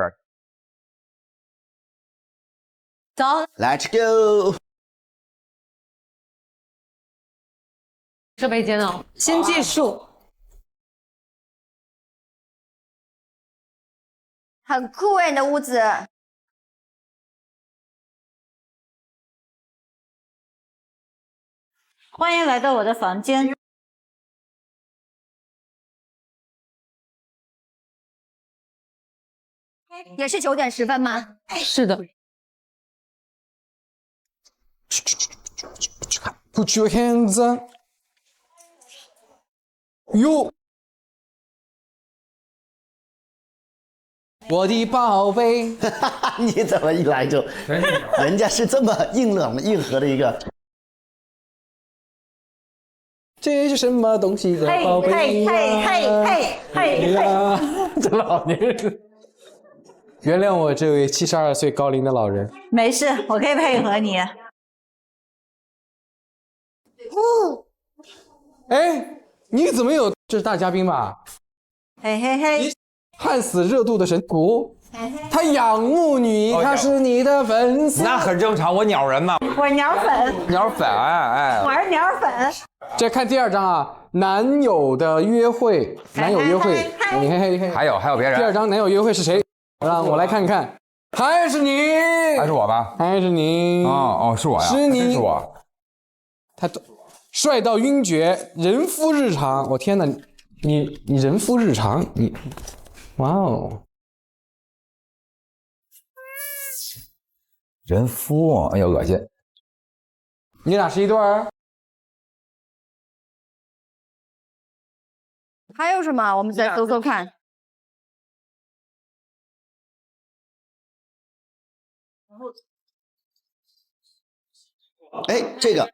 Speaker 1: 走
Speaker 3: ，Let's go。
Speaker 1: 设备间哦，新技术，
Speaker 2: 很酷哎，你的屋子。
Speaker 4: 欢迎来到我的房间。
Speaker 2: 也是9点10分吗？
Speaker 1: 是的。
Speaker 10: Put your hands up。哟，我的宝贝，
Speaker 3: 你怎么一来就，人家是这么硬冷硬核的一个。
Speaker 10: 这是什么东西的宝贝呀？这老年人，原谅我这位72岁高龄的老人。
Speaker 4: 没事，我可以配合你。
Speaker 10: 哎，你怎么有？这是大嘉宾吧？
Speaker 4: 嘿嘿嘿，
Speaker 10: 焊死热度的神徒，他仰慕你，他是你的粉丝，
Speaker 5: 那很正常。我鸟人嘛，
Speaker 4: 我鸟粉，
Speaker 5: 鸟粉，哎，
Speaker 4: 我是鸟粉。
Speaker 10: 再看第2章啊，男友的约会，男友约会，你看，
Speaker 5: 还有别人。
Speaker 10: 第2章男友约会是谁？让我来看看，还是你，
Speaker 5: 还是我吧？
Speaker 10: 还是你？
Speaker 5: 哦，是我呀，
Speaker 10: 是你，
Speaker 5: 是我。
Speaker 10: 他帅到晕厥，人夫日常。我天哪，你人夫日常，你，哇哦，
Speaker 5: 人夫，哎呦恶心。
Speaker 10: 你俩是一对儿？
Speaker 2: 还有什么？我们再搜搜看。
Speaker 3: 哎，这个。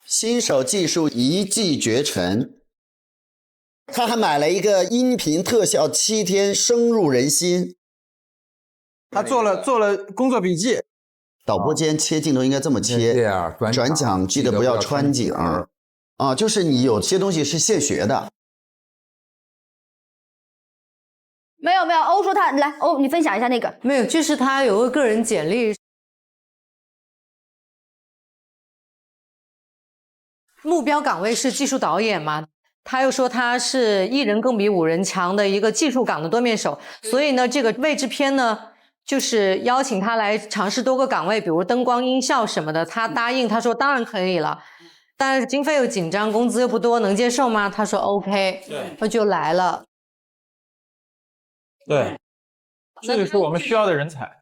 Speaker 3: 新手技术一骑绝尘，他还买了一个音频特效，7天深入人心。
Speaker 11: 他做了工作笔记。
Speaker 3: 导播间切镜头应该这么切，转场记得不要穿景啊，就是你有些东西是现学的。
Speaker 2: 没有，欧说他来，欧你分享一下那个。
Speaker 1: 没有，就是他有个个人简历。 目标岗位是技术导演嘛，他又说他是1人更比5人强的一个技术岗的多面手，所以呢，这个位置篇呢，就是邀请他来尝试多个岗位，比如灯光、音效什么的。他答应，他说当然可以了，但是经费又紧张，工资又不多，能接受吗？他说 OK， 那就来了。
Speaker 11: 对，这个是我们需要的人才。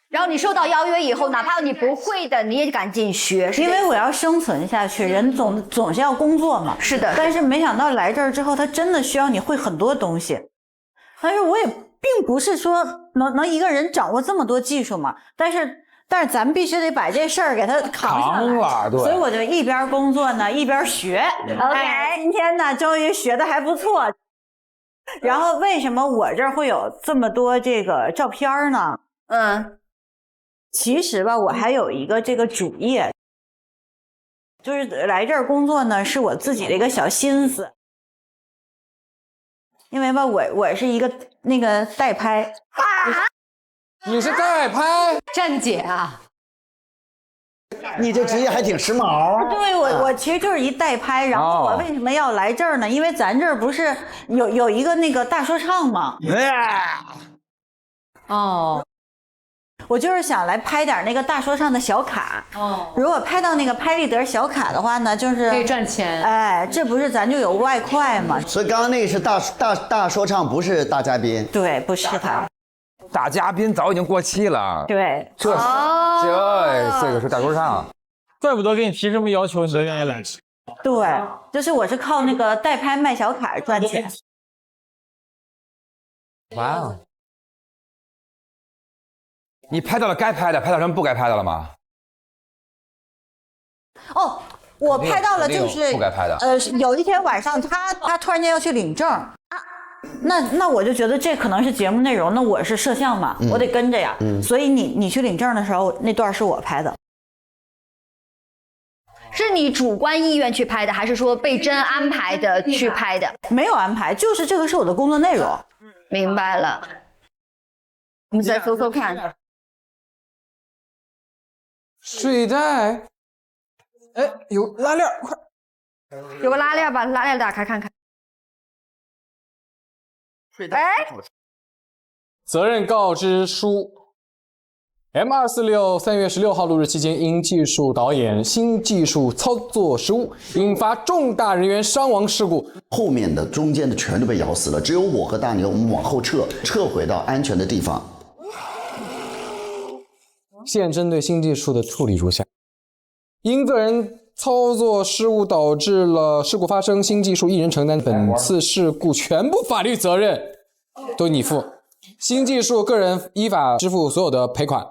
Speaker 2: 然后你收到邀约以后，哪怕你不会的，你也赶紧学，
Speaker 4: 因为我要生存下去，人总是要工作嘛。
Speaker 2: 是的，
Speaker 4: 但是没想到来这儿之后，他真的需要你会很多东西。但是我也并不是说能一个人掌握这么多技术嘛，但是咱必须得把这事儿给他扛下来。
Speaker 5: 对，
Speaker 4: 所以我就一边工作呢，一边学。OK， 今天呢，终于学的还不错。然后为什么我这儿会有这么多这个照片呢？其实吧，我还有一个这个主业，就是来这儿工作呢，是我自己的一个小心思。因为吧，我是一个那个代拍
Speaker 10: 你是代拍
Speaker 1: 站姐啊？
Speaker 3: 你这职业还挺时髦。
Speaker 4: 对，我其实就是一代拍。然后我为什么要来这儿呢？因为咱这儿不是有一个那个大说唱吗？
Speaker 1: 哦。
Speaker 4: 我就是想来拍点那个大说唱的小卡。如果拍到那个拍立得小卡的话呢，就是
Speaker 1: 可以赚钱。
Speaker 4: 哎，这不是咱就有外快吗？
Speaker 3: 所以刚刚那个是大说唱，不是大嘉宾。
Speaker 4: 对，不是他。
Speaker 5: 大嘉宾早已经过气了。
Speaker 4: 对，
Speaker 5: 这个是大说唱，
Speaker 11: 怪不得给你提这么要求，你都愿意来。
Speaker 4: 对，就是我是靠那个代拍卖小卡赚钱。
Speaker 5: 哇哦！ 你拍到了该拍的，拍到什么不该拍的了吗？
Speaker 4: 哦，我拍到了，就是
Speaker 5: 不该拍的。
Speaker 4: 有一天晚上他突然间要去领证啊，那我就觉得这可能是节目内容，那我是摄像嘛，我得跟着呀。所以你去领证的时候，那段是我拍的。
Speaker 2: 是你主观意愿去拍的，还是说被真安排的去拍的？
Speaker 4: 没有安排，就是这个是我的工作内容。
Speaker 2: 明白了。我们再搜搜看。
Speaker 10: 睡袋，哎，有拉链，快，
Speaker 2: 有个拉链，把拉链打开看看。哎，
Speaker 10: 责任告知书。M246 3月16号录制期间，因技术导演新技术操作失误，引发重大人员伤亡事故。
Speaker 3: 后面的、中间的全都被咬死了，只有我和大牛，我们往后撤回到安全的地方。
Speaker 10: 现针对新技术的处理如下：因个人操作失误导致了事故发生，新技术一人承担本次事故全部法律责任，都你负。新技术个人依法支付所有的赔款。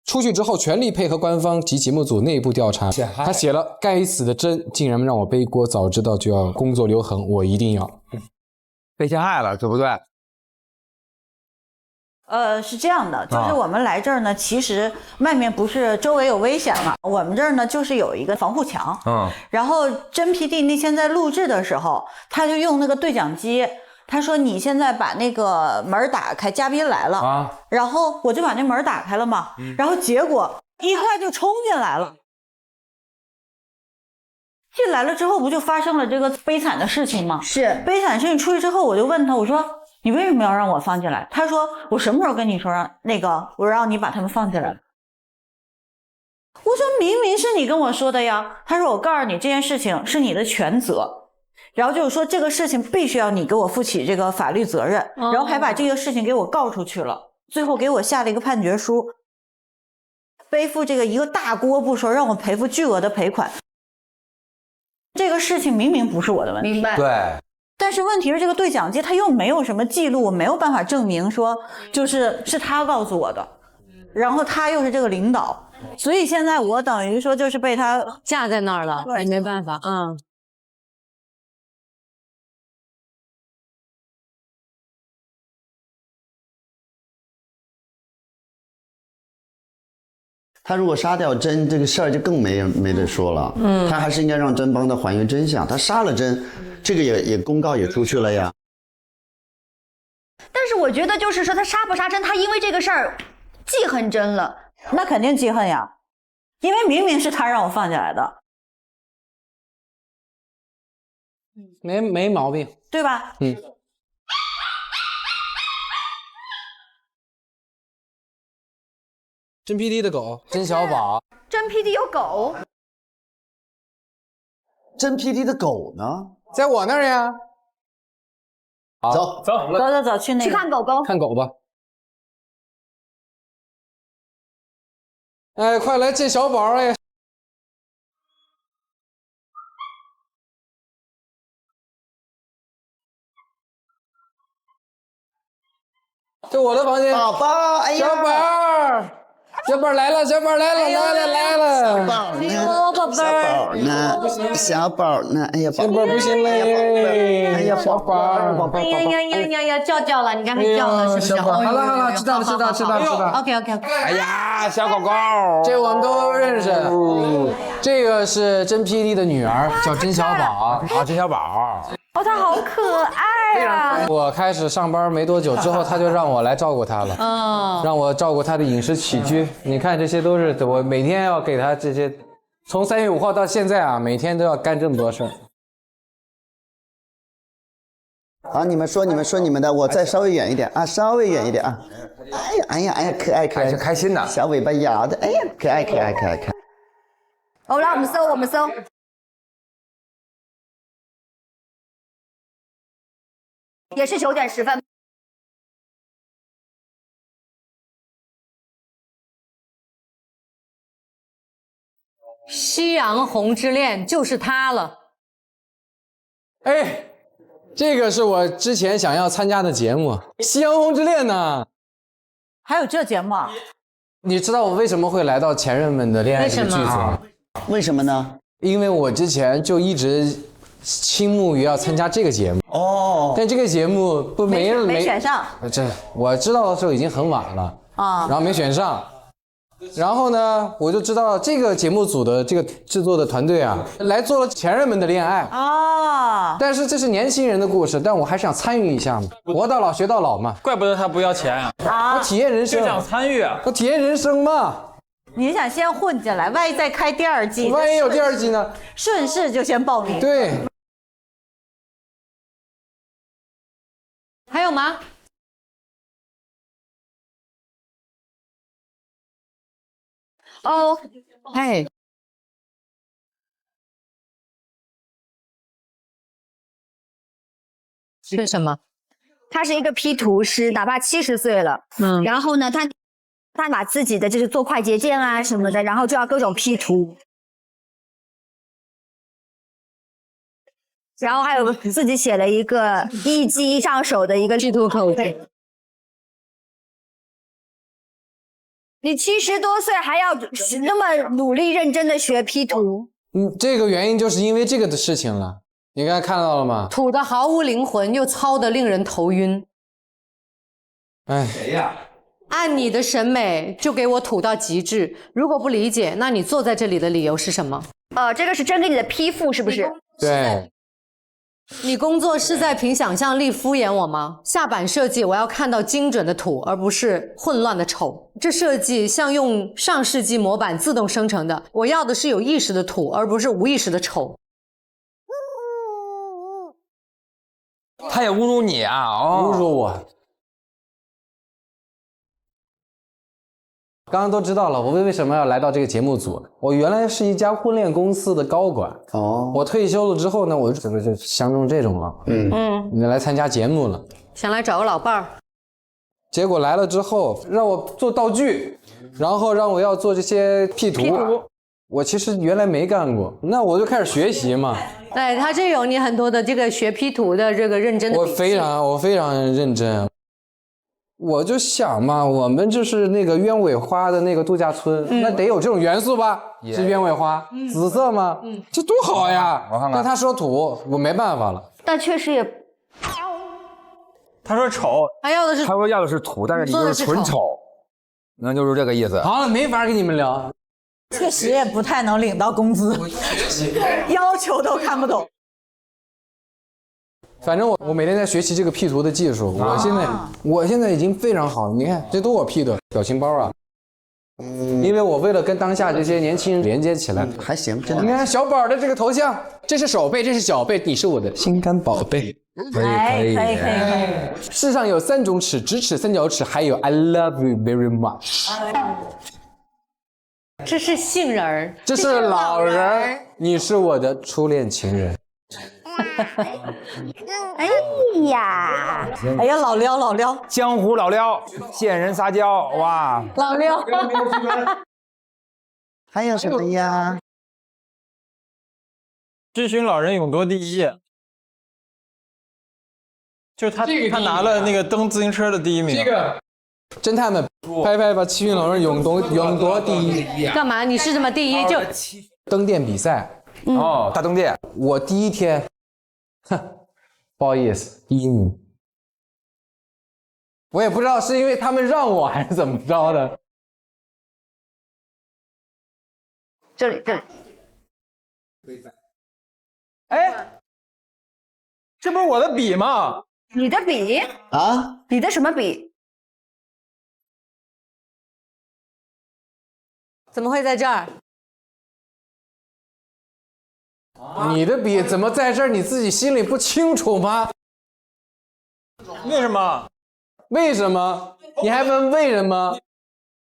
Speaker 10: 出去之后全力配合官方及节目组内部调查。他写了该死的真竟然让我背锅，早知道就要工作留痕，我一定要。
Speaker 5: 被陷害了，对不对？
Speaker 4: 是这样的，就是我们来这儿呢，其实外面不是周围有危险嘛，我们这儿呢就是有一个防护墙。然后真 PD 那天在录制的时候，他就用那个对讲机，他说你现在把那个门打开，嘉宾来了。然后我就把那门打开了嘛，然后结果一块就冲进来了。进来了之后，不就发生了这个悲惨的事情吗？
Speaker 2: 是
Speaker 4: 悲惨事情出去之后，我就问他，我说你为什么要让我放进来？他说我什么时候跟你说让我让你把他们放进来？我说明明是你跟我说的呀。他说我告诉你这件事情是你的全责，然后就是说这个事情必须要你给我负起这个法律责任，然后还把这个事情给我告出去了，最后给我下了一个判决书，背负这个一个大锅不说，让我赔付巨额的赔款。这个事情明明不是我的问题，
Speaker 2: 明白？
Speaker 5: 对。
Speaker 4: 但是问题是这个对讲机它又没有什么记录，我没有办法证明说是他告诉我的，然后他又是这个领导，所以现在我等于说就是被他
Speaker 1: 架在那儿了，也没办法。
Speaker 3: 他如果杀掉真，这个事儿就更没得说了。他还是应该让真帮他还原真相。他杀了真，这个也公告也出去了呀。
Speaker 2: 但是我觉得就是说他杀不杀真，他因为这个事儿记恨真了，
Speaker 4: 那肯定记恨呀，因为明明是他让我放进来的，
Speaker 10: 没毛病，
Speaker 4: 对吧？
Speaker 10: 真 PD 的狗，真小宝，
Speaker 2: 真 PD 有狗，
Speaker 3: 真 PD 的狗呢？
Speaker 10: 在我那儿呀。
Speaker 3: 走，
Speaker 4: 去那个
Speaker 2: 去看狗狗，
Speaker 10: 看狗吧。哎，快来见小宝哎！这我的房间，
Speaker 3: 宝宝，哎呀，
Speaker 10: 小宝，小宝来了，小宝来了，来了，
Speaker 3: 小宝呢？哎呀，
Speaker 10: 小宝不行嘞！
Speaker 3: 哎呀，小宝，
Speaker 1: 哎呀，叫了，你刚才叫了是不是？
Speaker 10: 好了，知道。
Speaker 1: OK。
Speaker 5: 哎呀，小狗狗，
Speaker 10: 这我们都认识。这个是真 PD 的女儿，叫真小宝
Speaker 5: 啊，真小宝。
Speaker 2: 哦，它好可爱啊！
Speaker 10: 我开始上班没多久之后，他就让我来照顾他了，让我照顾他的饮食起居。你看，这些都是我每天要给他这些，从3月5号到现在啊，每天都要干这么多事儿。
Speaker 3: 好，你们说你们的，我再稍微远一点啊，稍微远一点啊。哎呀，可爱，
Speaker 5: 开心的，
Speaker 3: 小尾巴摇的，哎呀，可爱。
Speaker 2: 好，来我们搜。也是9点10分。
Speaker 1: 夕阳红之恋就是他了。
Speaker 10: 哎，这个是我之前想要参加的节目《夕阳红之恋》呢。
Speaker 4: 还有这节目啊？
Speaker 10: 你知道我为什么会来到《前任们的恋爱》这个剧组吗？
Speaker 3: 为什么呢？
Speaker 10: 因为我之前就一直倾慕于要参加这个节目但这个节目
Speaker 4: 没选上。
Speaker 10: 这我知道的时候已经很晚了然后没选上，然后呢，我就知道这个节目组的这个制作的团队啊，来做了前任们的恋爱
Speaker 4: 啊。
Speaker 10: 但是这是年轻人的故事，但我还想参与一下嘛，活到老学到老嘛。
Speaker 11: 怪不得他不要钱
Speaker 4: 啊！
Speaker 10: 我体验人生，
Speaker 11: 就想参与，
Speaker 10: 我体验人生嘛。
Speaker 4: 你想先混进来，万一再开第2季，
Speaker 10: 万一有第2季呢？
Speaker 4: 顺势就先报名。
Speaker 10: 对。
Speaker 1: 还有吗？
Speaker 2: 哦，
Speaker 1: 哎，是什么？
Speaker 2: 他是一个 P 图师，哪怕70岁了，然后呢，他把自己的就是做快捷键啊什么的，然后就要各种 P 图，然后还有自己写了一个一击上手的一个
Speaker 1: P 图口诀。
Speaker 2: 你70多岁还要那么努力认真的学 P 图？
Speaker 10: 这个原因就是因为这个的事情了。你刚才看到了吗？
Speaker 1: 土的毫无灵魂，又糙的令人头晕。
Speaker 10: 哎，
Speaker 5: 谁呀？
Speaker 1: 按你的审美，就给我土到极致。如果不理解，那你坐在这里的理由是什么？
Speaker 2: 这个是真给你的批复是不是？
Speaker 10: 对。
Speaker 1: 你工作是在凭想象力敷衍我吗？下版设计我要看到精准的土，而不是混乱的丑。这设计像用上世纪模板自动生成的，我要的是有意识的土，而不是无意识的丑。
Speaker 5: 他也侮辱你啊！
Speaker 10: 侮辱我。刚刚都知道了，我为什么要来到这个节目组？我原来是一家婚恋公司的高管。我退休了之后呢，我就相中这种了。你来参加节目了，
Speaker 1: 想来找个老伴儿。
Speaker 10: 结果来了之后，让我做道具，然后让我要做这些 P 图。我其实原来没干过，那我就开始学习嘛。
Speaker 1: 对，他这有你很多的这个学 P 图的这个认真的。
Speaker 10: 我非常认真。我就想嘛，我们就是那个鸢尾花的那个度假村，那得有这种元素吧？是鸢尾花，紫色吗？这多好呀！
Speaker 5: 我看看。
Speaker 10: 但他说土，我没办法了。
Speaker 2: 但确实也，
Speaker 11: 他说丑，
Speaker 1: 他要的是，
Speaker 5: 他说要的是土，但是你就是纯丑，那就是这个意思。
Speaker 10: 好了，没法跟你们聊。
Speaker 4: 确实也不太能领到工资，要求都看不懂。
Speaker 10: 反正我每天在学习这个 P 图的技术，我现在已经非常好了。你看，这都我 P 的表情包啊。因为我为了跟当下这些年轻人连接起来，
Speaker 3: 还行，真的。
Speaker 10: 你看小宝的这个头像，这是手背，这是脚背，你是我的心肝宝贝。
Speaker 4: 可以。
Speaker 10: 世上有3种齿，直齿、三角齿，还有 I love you very much。
Speaker 1: 这是杏仁儿，
Speaker 10: 这是老人，你是我的初恋情人。
Speaker 2: 哎呀，
Speaker 4: 老撩，
Speaker 5: 江湖老撩，见人撒娇，哇，
Speaker 1: 老撩。
Speaker 3: 还有什么呀？
Speaker 11: 知寻老人勇夺第1，就是他拿了那个蹬自行车的第1名。
Speaker 10: 这个侦探们拍拍吧，七旬老人勇夺第1。
Speaker 1: 干嘛？你是什么第1？就
Speaker 10: 蹬电比赛。
Speaker 5: 大蹬电。
Speaker 10: 我第1天。不好意思，第1名。我也不知道是因为他们让我还是怎么着的。
Speaker 2: 这里。
Speaker 11: 哎，这不是我的笔吗？
Speaker 2: 你的笔
Speaker 3: 啊？
Speaker 2: 你的什么笔？
Speaker 1: 怎么会在这儿？
Speaker 10: 你的笔怎么在这儿？你自己心里不清楚吗？
Speaker 11: 为什么？
Speaker 10: 为什么？你还问为什么？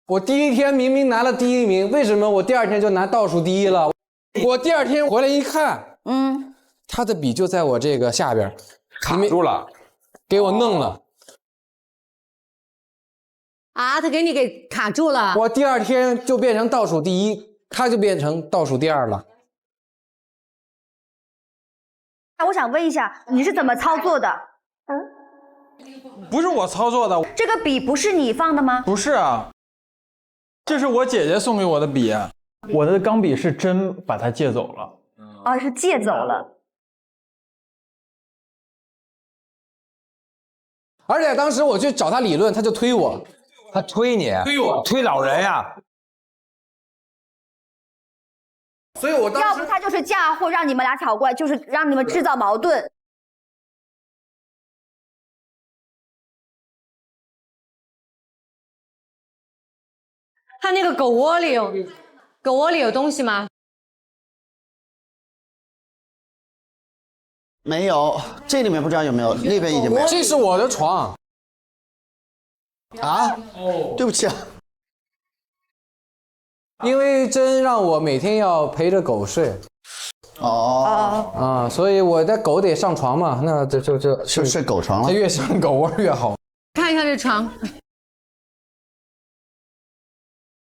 Speaker 10: 我第1天明明拿了第1名，为什么我第2天就拿倒数第1了？我第2天回来一看，他的笔就在我这个下边，
Speaker 5: 卡住了，
Speaker 10: 给我弄了。
Speaker 1: 啊，他给你卡住了。
Speaker 10: 我第2天就变成倒数第1，他就变成倒数第2了。
Speaker 2: 那我想问一下，你是怎么操作的？
Speaker 11: 不是我操作的。
Speaker 2: 这个笔不是你放的吗？
Speaker 11: 不是啊，这是我姐姐送给我的笔，我的钢笔是真把它借走了。
Speaker 2: 是借走了。
Speaker 10: 而且当时我去找他理论，他就推我。
Speaker 5: 他推你？
Speaker 10: 推我？
Speaker 5: 推老人呀？
Speaker 10: 所以我当时
Speaker 2: 要不他就是嫁祸让你们俩吵怪，就是让你们制造矛盾。
Speaker 1: 他那个狗窝里有东西吗？
Speaker 3: 没有，这里面不知道有没有，那边已经没有。
Speaker 10: 这是我的床
Speaker 3: 啊！对不起啊，
Speaker 10: 因为真让我每天要陪着狗睡。所以我的狗得上床嘛，那就
Speaker 3: 睡狗床了。
Speaker 10: 它越上狗窝越好。
Speaker 1: 看一下这床，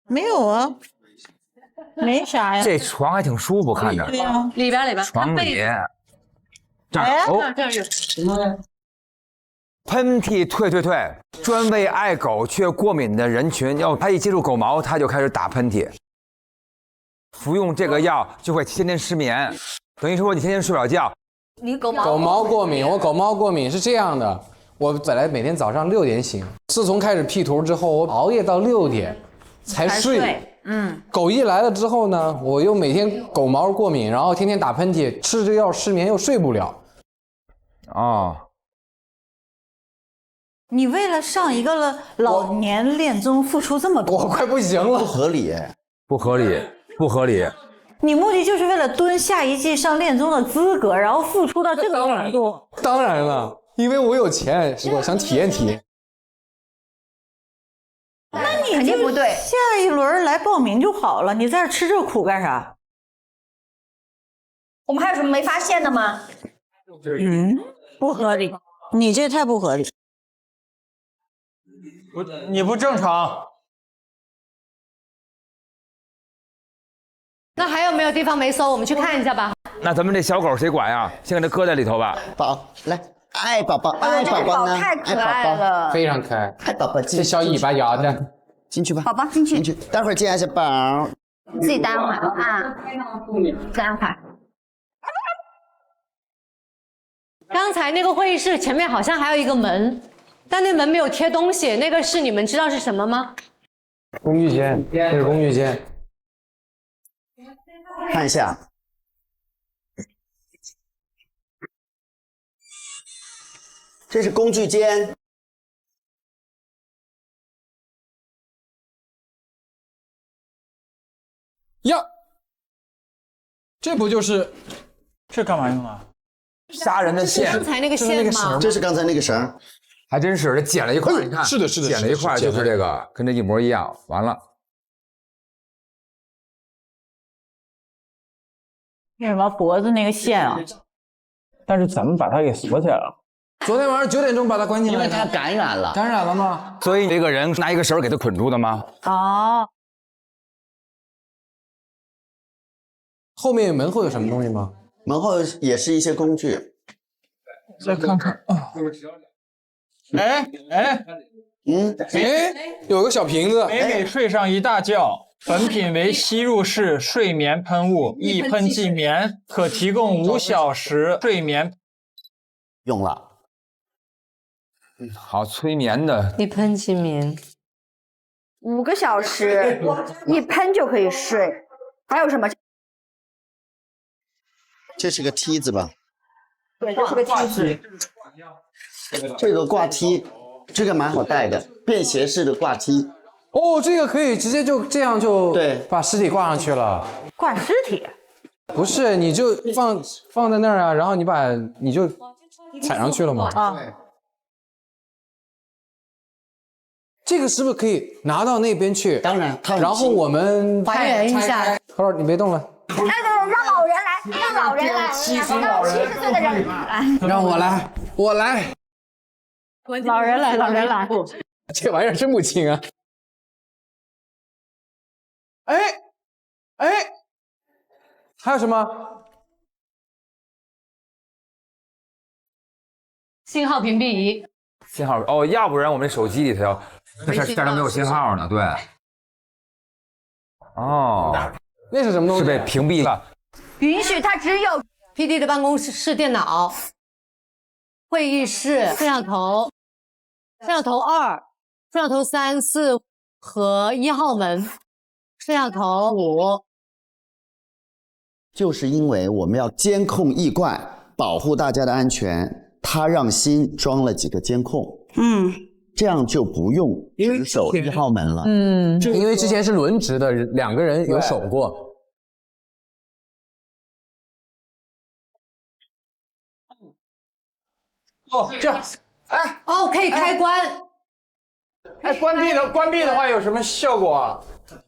Speaker 4: 没有啊，没啥呀。
Speaker 5: 这床还挺舒服，看着。
Speaker 4: 对呀，
Speaker 1: 里边
Speaker 5: 床里。这儿
Speaker 1: 哎，
Speaker 5: 哦，
Speaker 1: 这儿有什么呀？
Speaker 5: 喷嚏退，专为爱狗却过敏的人群，要他一接触狗毛，他就开始打喷嚏。服用这个药就会天天失眠，等于说你天天睡不了觉。
Speaker 2: 你狗
Speaker 10: 毛过敏，我狗毛过敏是这样的，我本来每天早上6点醒，自从开始 P 图之后，我熬夜到6点才睡。狗一来了之后呢，我又每天狗毛过敏，然后天天打喷嚏，吃这药失眠又睡不了。
Speaker 4: 你为了上一个老年恋综付出这么多，
Speaker 10: 我快不行了，
Speaker 3: 不合理哎，
Speaker 5: 不合理。
Speaker 4: 你目的就是为了蹲下一季上恋综的资格，然后付出到这个程度。
Speaker 10: 当然了，因为我有钱，我想体验体验。
Speaker 4: 那你
Speaker 2: 肯定不对，
Speaker 4: 下一轮来报名就好了，你在这吃这苦干啥？
Speaker 2: 我们还有什么没发现的吗？
Speaker 4: 不合理，你这太不合理。
Speaker 11: 你不正常。
Speaker 1: 那还有没有地方没搜？我们去看一下吧。
Speaker 5: 那咱们这小狗谁管呀？先给它搁在里头吧。
Speaker 3: 宝，来，爱宝宝，爱宝宝呢？
Speaker 2: 太可爱了，
Speaker 10: 非常可爱。
Speaker 3: 爱宝宝，
Speaker 10: 这小尾巴摇的，
Speaker 3: 进去吧。
Speaker 2: 宝宝进去，
Speaker 3: 待会儿见啊，小宝。
Speaker 2: 自己待会儿啊，待会儿。
Speaker 1: 刚才那个会议室前面好像还有一个门，但那门没有贴东西，那个是你们知道是什么吗？
Speaker 10: 工具间，这是工具间。
Speaker 3: 看一下，这是工具间。
Speaker 10: 呀，这不就是
Speaker 11: 这干嘛用啊？
Speaker 5: 杀人的线，
Speaker 1: 刚才那个线吗？
Speaker 3: 这是刚才那个绳，
Speaker 5: 还真是，这剪了一块，你看，
Speaker 10: 是的，
Speaker 5: 剪了一块，就是这个，跟这一模一样。完了，
Speaker 4: 为什么脖子那个线啊？
Speaker 11: 但是咱们把它给锁起来了。
Speaker 10: 昨天晚上9点钟把它关进来的，
Speaker 3: 因为它感染了。
Speaker 10: 感染了吗？
Speaker 5: 所以这个人拿一个绳给它捆住的吗？
Speaker 4: 哦，
Speaker 10: 后面门后有什么东西吗？
Speaker 3: 门后也是一些工具。
Speaker 11: 再看看啊，哎，
Speaker 10: 有个小瓶子。
Speaker 11: 每睡上一大觉，本品为吸入式睡眠喷雾，易喷即眠，可提供5小时睡眠。
Speaker 3: 用了。
Speaker 5: 好催眠的，
Speaker 1: 一喷即眠
Speaker 2: ，5个小时，一喷就可以睡。还有什么？
Speaker 3: 这是个梯子吧？
Speaker 2: 对，这是个梯子。
Speaker 3: 这个挂梯，这个蛮好带的，便携式的挂梯。
Speaker 10: 哦，这个可以直接就这样就
Speaker 3: 对，
Speaker 10: 把尸体挂上去了。
Speaker 4: 挂尸体？
Speaker 10: 不是，你就放在那儿啊，然后你就踩上去了嘛。
Speaker 4: 啊。
Speaker 3: 这
Speaker 10: 个是不是可以拿到那边去？
Speaker 3: 当然，
Speaker 10: 然后我们
Speaker 1: 还原一下。
Speaker 10: 他说你别动了。
Speaker 2: 让老人来，让老人来，70岁的人来。
Speaker 10: 让我来，我来。
Speaker 4: 老人来，老人来。
Speaker 10: 这玩意儿真不轻啊！哎，还有什么？
Speaker 1: 信号屏蔽仪。
Speaker 5: 信号哦，要不然我们手机里头要，这儿没有信号呢，对。哦，
Speaker 10: 那是什么东西？
Speaker 5: 是被屏蔽了。
Speaker 2: 允许他只有
Speaker 1: PD 的办公室电脑、会议室、摄像头、摄像头2、摄像头3、4和1号门、摄像头5、
Speaker 3: 就是因为我们要监控异怪，保护大家的安全，他让心装了几个监控，这样就不用只守1号门了。
Speaker 10: 因为之前是轮值的，2个人有守过。
Speaker 5: 哦，这样，
Speaker 1: 哦，可以开关。
Speaker 11: 哎，关闭的话有什么效果啊？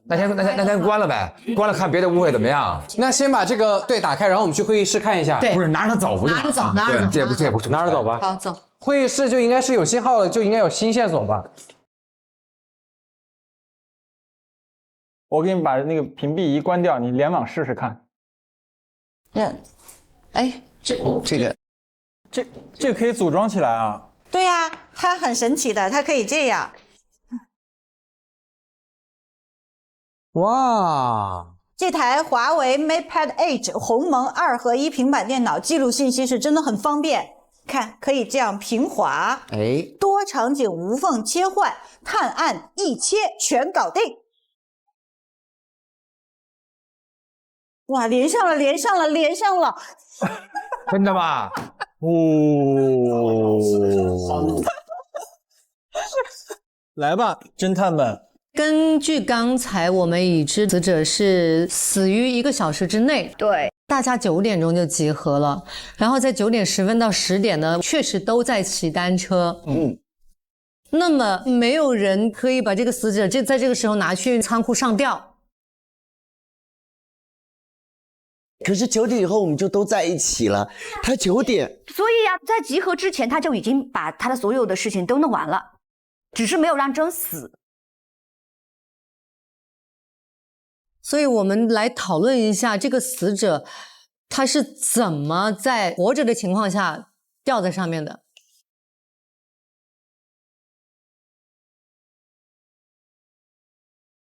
Speaker 5: 那先关了呗，关了看别的误会怎么样？
Speaker 10: 那先把这个打开，然后我们去会议室看一下。
Speaker 1: 对，
Speaker 5: 不是拿着走不就？
Speaker 1: 拿着走，
Speaker 5: 这也不
Speaker 10: 拿着走吧。
Speaker 1: 好，走。
Speaker 10: 会议室就应该是有信号了，就应该有新线索吧？
Speaker 11: 我给你把那个屏蔽仪关掉，你联网试试看。这个可以组装起来啊。
Speaker 4: 对呀，它很神奇的，它可以这样。
Speaker 10: 哇！
Speaker 4: 这台华为 MatePad Edge 鸿蒙2合1平板电脑记录信息是真的很方便，看可以这样平滑，多场景无缝切换，探案一切全搞定。哇，连上了！
Speaker 5: 真的吗？
Speaker 11: 来吧，侦探们。
Speaker 1: 根据刚才我们已知，死者是死于1个小时之内。
Speaker 2: 对，
Speaker 1: 大家9点钟就集合了，然后在9点10分到10点呢，确实都在骑单车。那么没有人可以把这个死者在这个时候拿去仓库上吊。
Speaker 3: 可是9点以后我们就都在一起了，他9点，
Speaker 2: 所以呀，在集合之前他就已经把他的所有的事情都弄完了，只是没有让真死。
Speaker 1: 所以我们来讨论一下这个死者他是怎么在活着的情况下吊在上面的。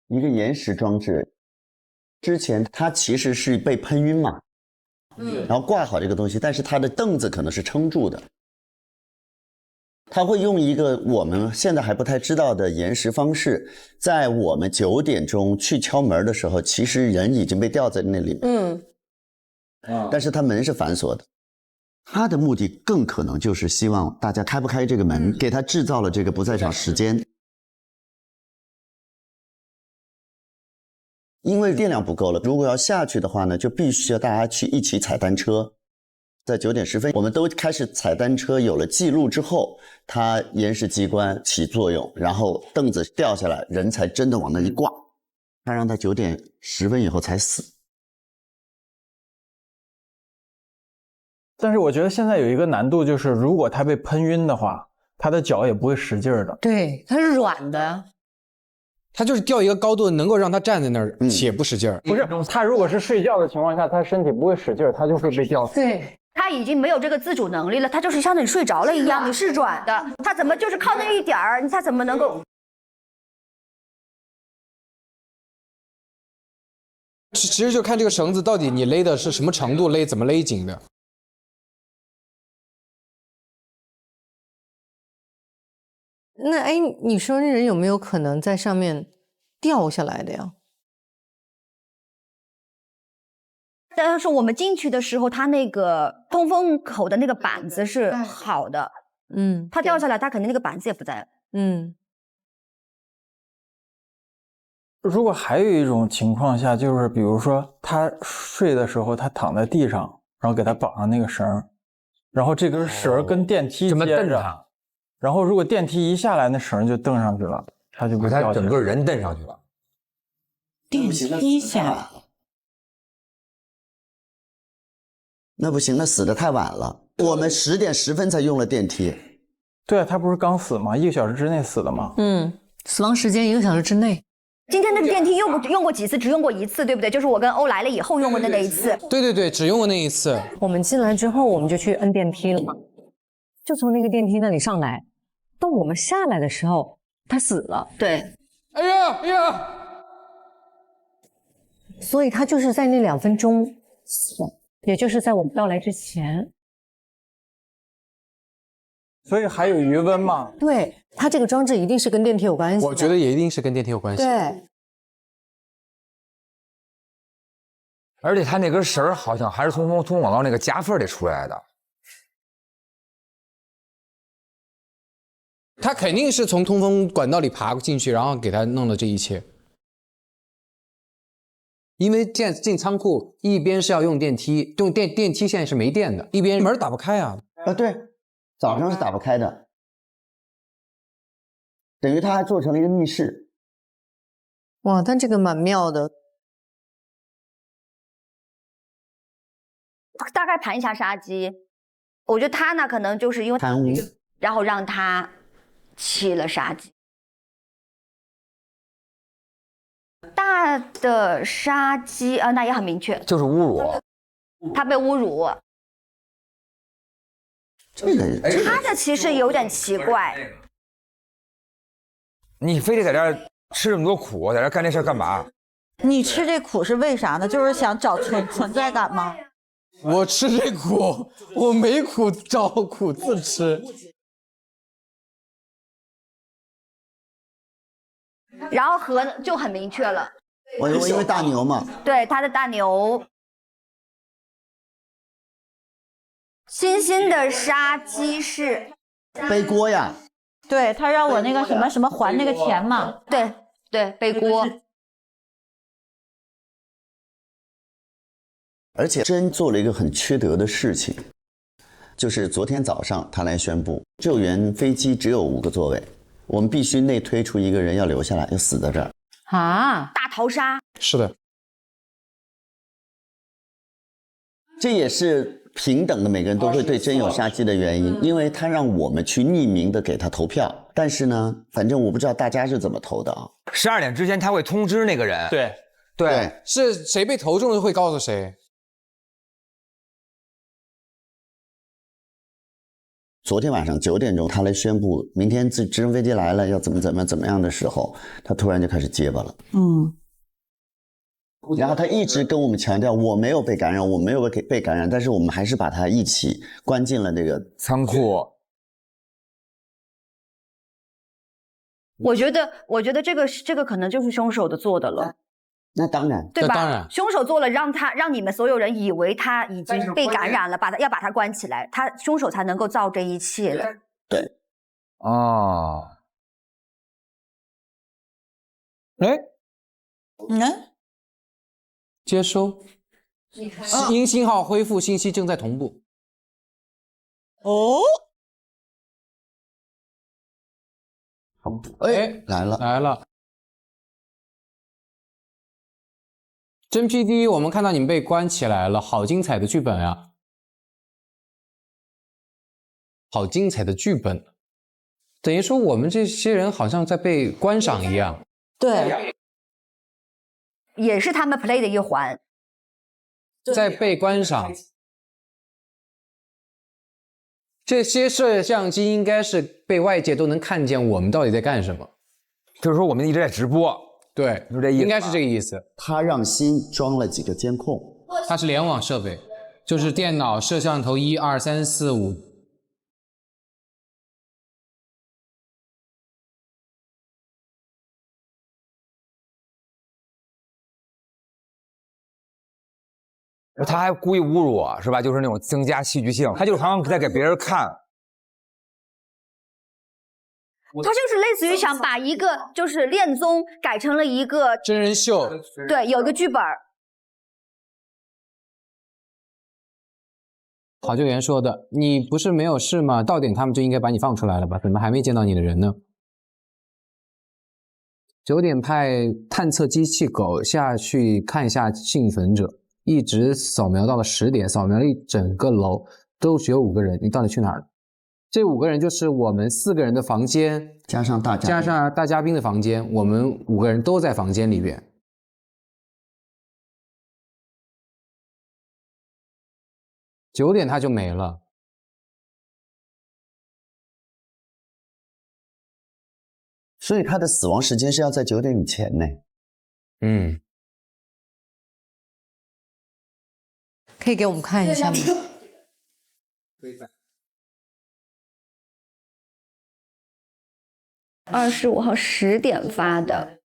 Speaker 3: 一个延时装置，之前它其实是被喷晕嘛，然后挂好这个东西，但是它的凳子可能是撑住的。他会用一个我们现在还不太知道的延时方式，在我们9点钟去敲门的时候，其实人已经被吊在那里面。但是他门是反锁的。他的目的更可能就是希望大家开不开这个门，给他制造了这个不在场时间。因为电量不够了，如果要下去的话呢，就必须要大家去一起踩单车。在9点10分，我们都开始踩单车，有了记录之后，它延时机关起作用，然后凳子掉下来，人才真的往那一挂。他让他9点10分以后才死。
Speaker 11: 但是我觉得现在有一个难度，就是如果他被喷晕的话，他的脚也不会使劲的。
Speaker 1: 对，它是软的。
Speaker 10: 他就是调一个高度，能够让他站在那儿且不使劲儿。
Speaker 11: 不是，他如果是睡觉的情况下，他身体不会使劲儿，他就会被吊死。
Speaker 1: 对。
Speaker 2: 他已经没有这个自主能力了，他就是像你睡着了一样，你是软的，他怎么就是靠那一点儿，他怎么能够？
Speaker 10: 其实就看这个绳子到底你勒的是什么程度勒，怎么勒紧的。
Speaker 1: 那哎，你说那人有没有可能在上面掉下来的呀？
Speaker 2: 但是我们进去的时候，它那个通风口的那个板子是好的，它掉下来，它肯定那个板子也不在了，
Speaker 11: 如果还有一种情况下，就是比如说他睡的时候，他躺在地上，然后给他绑上那个绳，然后这根绳跟电梯接着，然后如果电梯一下来，那绳就蹬上去了，他就不掉下来，
Speaker 5: 他整个人蹬上去了，
Speaker 4: 电梯下来。
Speaker 3: 那不行，那死得太晚了。我们10点10分才用了电梯。
Speaker 11: 对啊，他不是刚死吗？1个小时之内死的吗？
Speaker 1: 死亡时间1个小时之内。
Speaker 2: 今天那个电梯用过几次？只用过1次，对不对？就是我跟欧来了以后用过的那一次。
Speaker 10: 对，只用过那一次。
Speaker 1: 我们进来之后，我们就去摁电梯了嘛，就从那个电梯那里上来。到我们下来的时候，他死了。
Speaker 2: 对。
Speaker 10: 哎呀！
Speaker 1: 所以他就是在那2分钟死。也就是在我们到来之前，
Speaker 11: 所以还有余温嘛？
Speaker 1: 对，它这个装置一定是跟电梯有关系。
Speaker 10: 我觉得也一定是跟电梯有关系。
Speaker 1: 对，
Speaker 5: 而且他那根绳好像还是从广告那个夹缝里出来的。
Speaker 10: 他肯定是从通风管道里爬进去，然后给他弄了这一切。因为进仓库一边是要用电梯，电梯现在是没电的，一边门打不开啊。
Speaker 3: 对，早上是打不开的，等于他还做成了一个密室。
Speaker 1: 哇，但这个蛮妙的。
Speaker 2: 大概盘一下杀鸡，我觉得他呢可能就是因为
Speaker 3: 贪污，
Speaker 2: 然后让他起了杀机。大的杀机那也很明确，
Speaker 5: 就是侮辱，
Speaker 2: 他被侮辱。他的其实有点奇怪，
Speaker 5: 你非得在这儿吃这么多苦，在这儿干这事儿干嘛？
Speaker 4: 你吃这苦是为啥呢？就是想找存在感吗？
Speaker 10: 我吃这苦，我没苦找苦自吃。
Speaker 2: 然后和就很明确了。
Speaker 3: 我因为大牛嘛。
Speaker 2: 对，他的大牛。欣欣的杀鸡是
Speaker 3: 背锅呀。
Speaker 4: 对，他让我那个什么还那个钱嘛。
Speaker 2: 对对，背锅。
Speaker 3: 而且真做了一个很缺德的事情，就是昨天早上他来宣布，救援飞机只有5个座位，我们必须内推出一个人要留下来，要死在这儿
Speaker 1: 啊！
Speaker 2: 大逃杀。
Speaker 10: 是的，
Speaker 3: 这也是平等的，每个人都会对真有杀机的原因，因为他让我们去匿名的给他投票，但是呢，反正我不知道大家是怎么投的啊。
Speaker 5: 12点之前他会通知那个人。
Speaker 10: 对，是谁被投中的会告诉谁。
Speaker 3: 昨天晚上9点钟，他来宣布明天直升飞机来了，要怎么样的时候，他突然就开始结巴了。然后他一直跟我们强调，我没有被感染，我没有被感染，但是我们还是把他一起关进了这个
Speaker 5: 仓库。
Speaker 2: 我觉得这个可能就是凶手的做的了。
Speaker 3: 那当然，
Speaker 2: 对吧？
Speaker 10: 当然，
Speaker 2: 凶手做了，让你们所有人以为他已经被感染了，要把他关起来，凶手才能够造这一切的。
Speaker 3: 对，
Speaker 5: 哦，
Speaker 10: 接收，因信号恢复，信息正在同步。来了。真 PD， 我们看到你们被关起来了，好精彩的剧本啊！好精彩的剧本，等于说我们这些人好像在被观赏一样。
Speaker 4: 对，
Speaker 2: 也是他们 play 的一环，
Speaker 10: 在被观赏。这些摄像机应该是被外界都能看见我们到底在干什么，
Speaker 5: 就是说我们一直在直播。
Speaker 10: 对，
Speaker 5: 就这意思，
Speaker 10: 应该是这个意思。
Speaker 3: 他让新装了几个监控，
Speaker 10: 它是联网设备，就是电脑、摄像头1、2、3、4、5。
Speaker 5: 他还故意侮辱我，是吧？就是那种增加戏剧性，他就是好像在给别人看。
Speaker 2: 他就是类似于想把一个就是恋综改成了一个
Speaker 10: 真人秀，
Speaker 2: 对，有一个剧本。
Speaker 10: 好救援说的，你不是没有事吗？到点他们就应该把你放出来了吧？怎么还没见到你的人呢？9点派探测机器狗下去看一下幸存者，一直扫描到了10点，扫描了一整个楼，都只有5个人，你到底去哪儿了？这5个人就是我们4个人的房间，
Speaker 3: 加上大
Speaker 10: 嘉宾的房间，我们5个人都在房间里边。9点他就没了，
Speaker 3: 所以他的死亡时间是要在9点以前呢。
Speaker 1: 可以给我们看一下吗
Speaker 2: ？25号10点发的，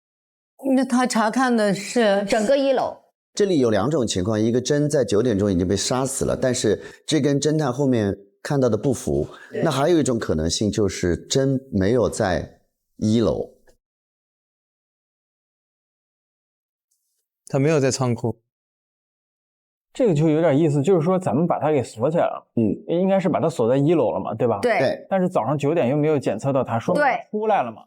Speaker 1: 那他查看的是
Speaker 2: 整个1楼。
Speaker 3: 这里有2种情况，一个真在9点钟已经被杀死了，但是这跟侦探后面看到的不符。那还有一种可能性就是真没有在1楼，
Speaker 10: 他没有在仓库。
Speaker 11: 这个就有点意思，就是说咱们把它给锁起来了，应该是把它锁在1楼了嘛，对吧？
Speaker 2: 对。
Speaker 11: 但是早上9点又没有检测到它，说明它出来了嘛。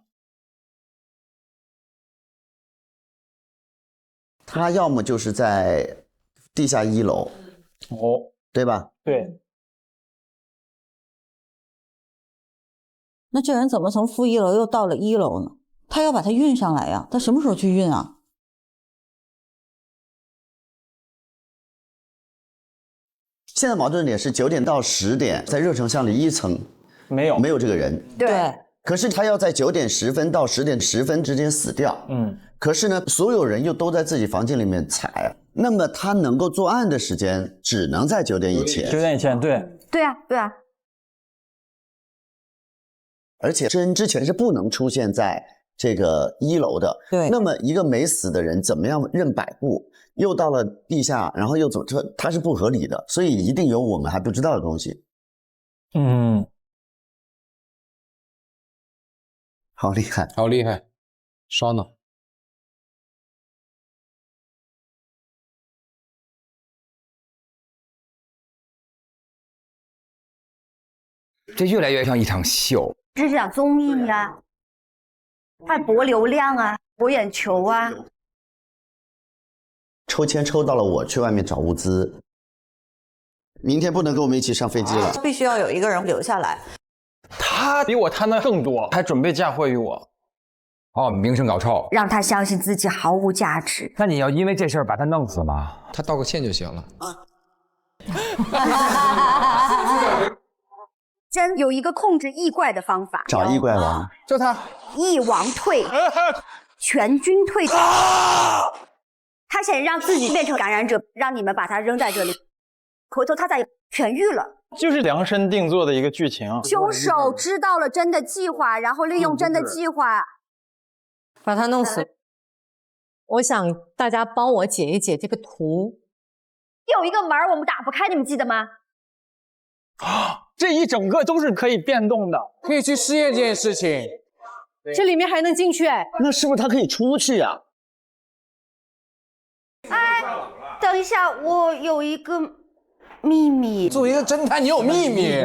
Speaker 3: 他要么就是在地下1楼，对吧？
Speaker 11: 对。
Speaker 4: 那这人怎么从负1楼又到了1楼呢？他要把它运上来呀，他什么时候去运啊？
Speaker 3: 现在矛盾点是9点到10点，在热成像里1层没有这个人，
Speaker 2: 对。
Speaker 3: 可是他要在9点10分到10点10分之间死掉，可是呢，所有人又都在自己房间里面踩，那么他能够作案的时间只能在9点以前。
Speaker 11: 9点以前，对。
Speaker 2: 对啊，对啊。
Speaker 3: 而且真之前是不能出现在这个1楼的。
Speaker 4: 对。
Speaker 3: 那么一个没死的人怎么样任摆布，又到了地下，然后又走，它是不合理的，所以一定有我们还不知道的东西。好厉害，
Speaker 10: 好厉害，烧脑。
Speaker 5: 这越来越像一场秀。
Speaker 2: 这是场综艺啊，它博流量啊，博眼球啊。
Speaker 3: 抽签抽到了我去外面找物资，明天不能跟我们一起上飞机了，
Speaker 4: 必须要有一个人留下来。
Speaker 11: 他比我贪的更多，还准备嫁祸于我。
Speaker 5: 名声搞臭，
Speaker 2: 让他相信自己毫无价值。
Speaker 5: 那你要因为这事儿把他弄死吗？
Speaker 10: 他道个歉就行了。
Speaker 2: 真有一个控制异怪的方法，
Speaker 3: 找异怪王，
Speaker 10: 就他
Speaker 2: 异王退，全军退。他想让自己变成感染者，让你们把他扔在这里，回头他再痊愈了。
Speaker 11: 就是量身定做的一个剧情。
Speaker 2: 凶手知道了真的计划，然后利用真的计划
Speaker 1: 把他弄死。我想大家帮我解一解这个图。
Speaker 2: 有一个门我们打不开，你们记得吗？
Speaker 11: 这一整个都是可以变动的，
Speaker 10: 可以去试验这件事情。
Speaker 1: 这里面还能进去哎？
Speaker 3: 那是不是他可以出去呀？
Speaker 2: 哎，等一下，我有一个秘密。
Speaker 10: 作为一个侦探，你有秘密？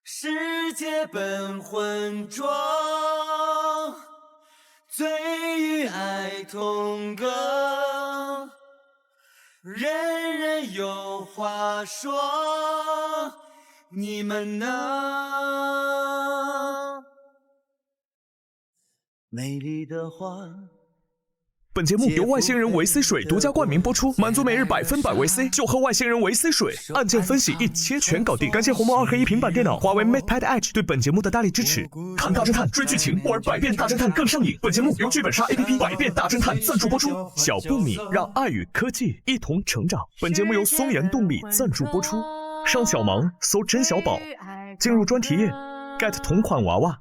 Speaker 9: 世界本浑浊，罪与爱同歌，人人有话说，你们呢？美丽的花。
Speaker 7: 本节目由外星人维 C 水独家冠名播出，满足每日100%维 C， 就喝外星人维 C 水，案件分析一切全搞定。感谢鸿蒙2合1平板电脑、华为 MatePad Edge 对本节目的大力支持。看大侦探，追剧情，玩百变大侦探更上瘾。本节目由剧本杀 APP 百变大侦探赞助播出。小不米让爱与科技一同成长。本节目由松岩动力赞助播出。上小芒搜真小宝，进入专题页 get 同款娃娃。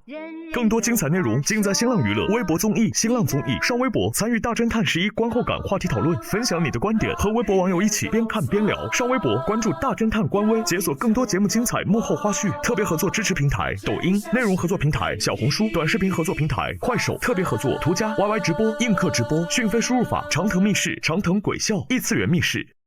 Speaker 7: 更多精彩内容尽在新浪娱乐、微博综艺、新浪综艺。上微博参与大侦探11观后感话题讨论，分享你的观点，和微博网友一起边看边聊。上微博关注大侦探官微，解锁更多节目精彩幕后花絮。特别合作支持平台抖音，内容合作平台小红书，短视频合作平台快手，特别合作途家 YY 直播、映客直播，讯飞输入法长腾密室、长腾鬼笑、异次元密室。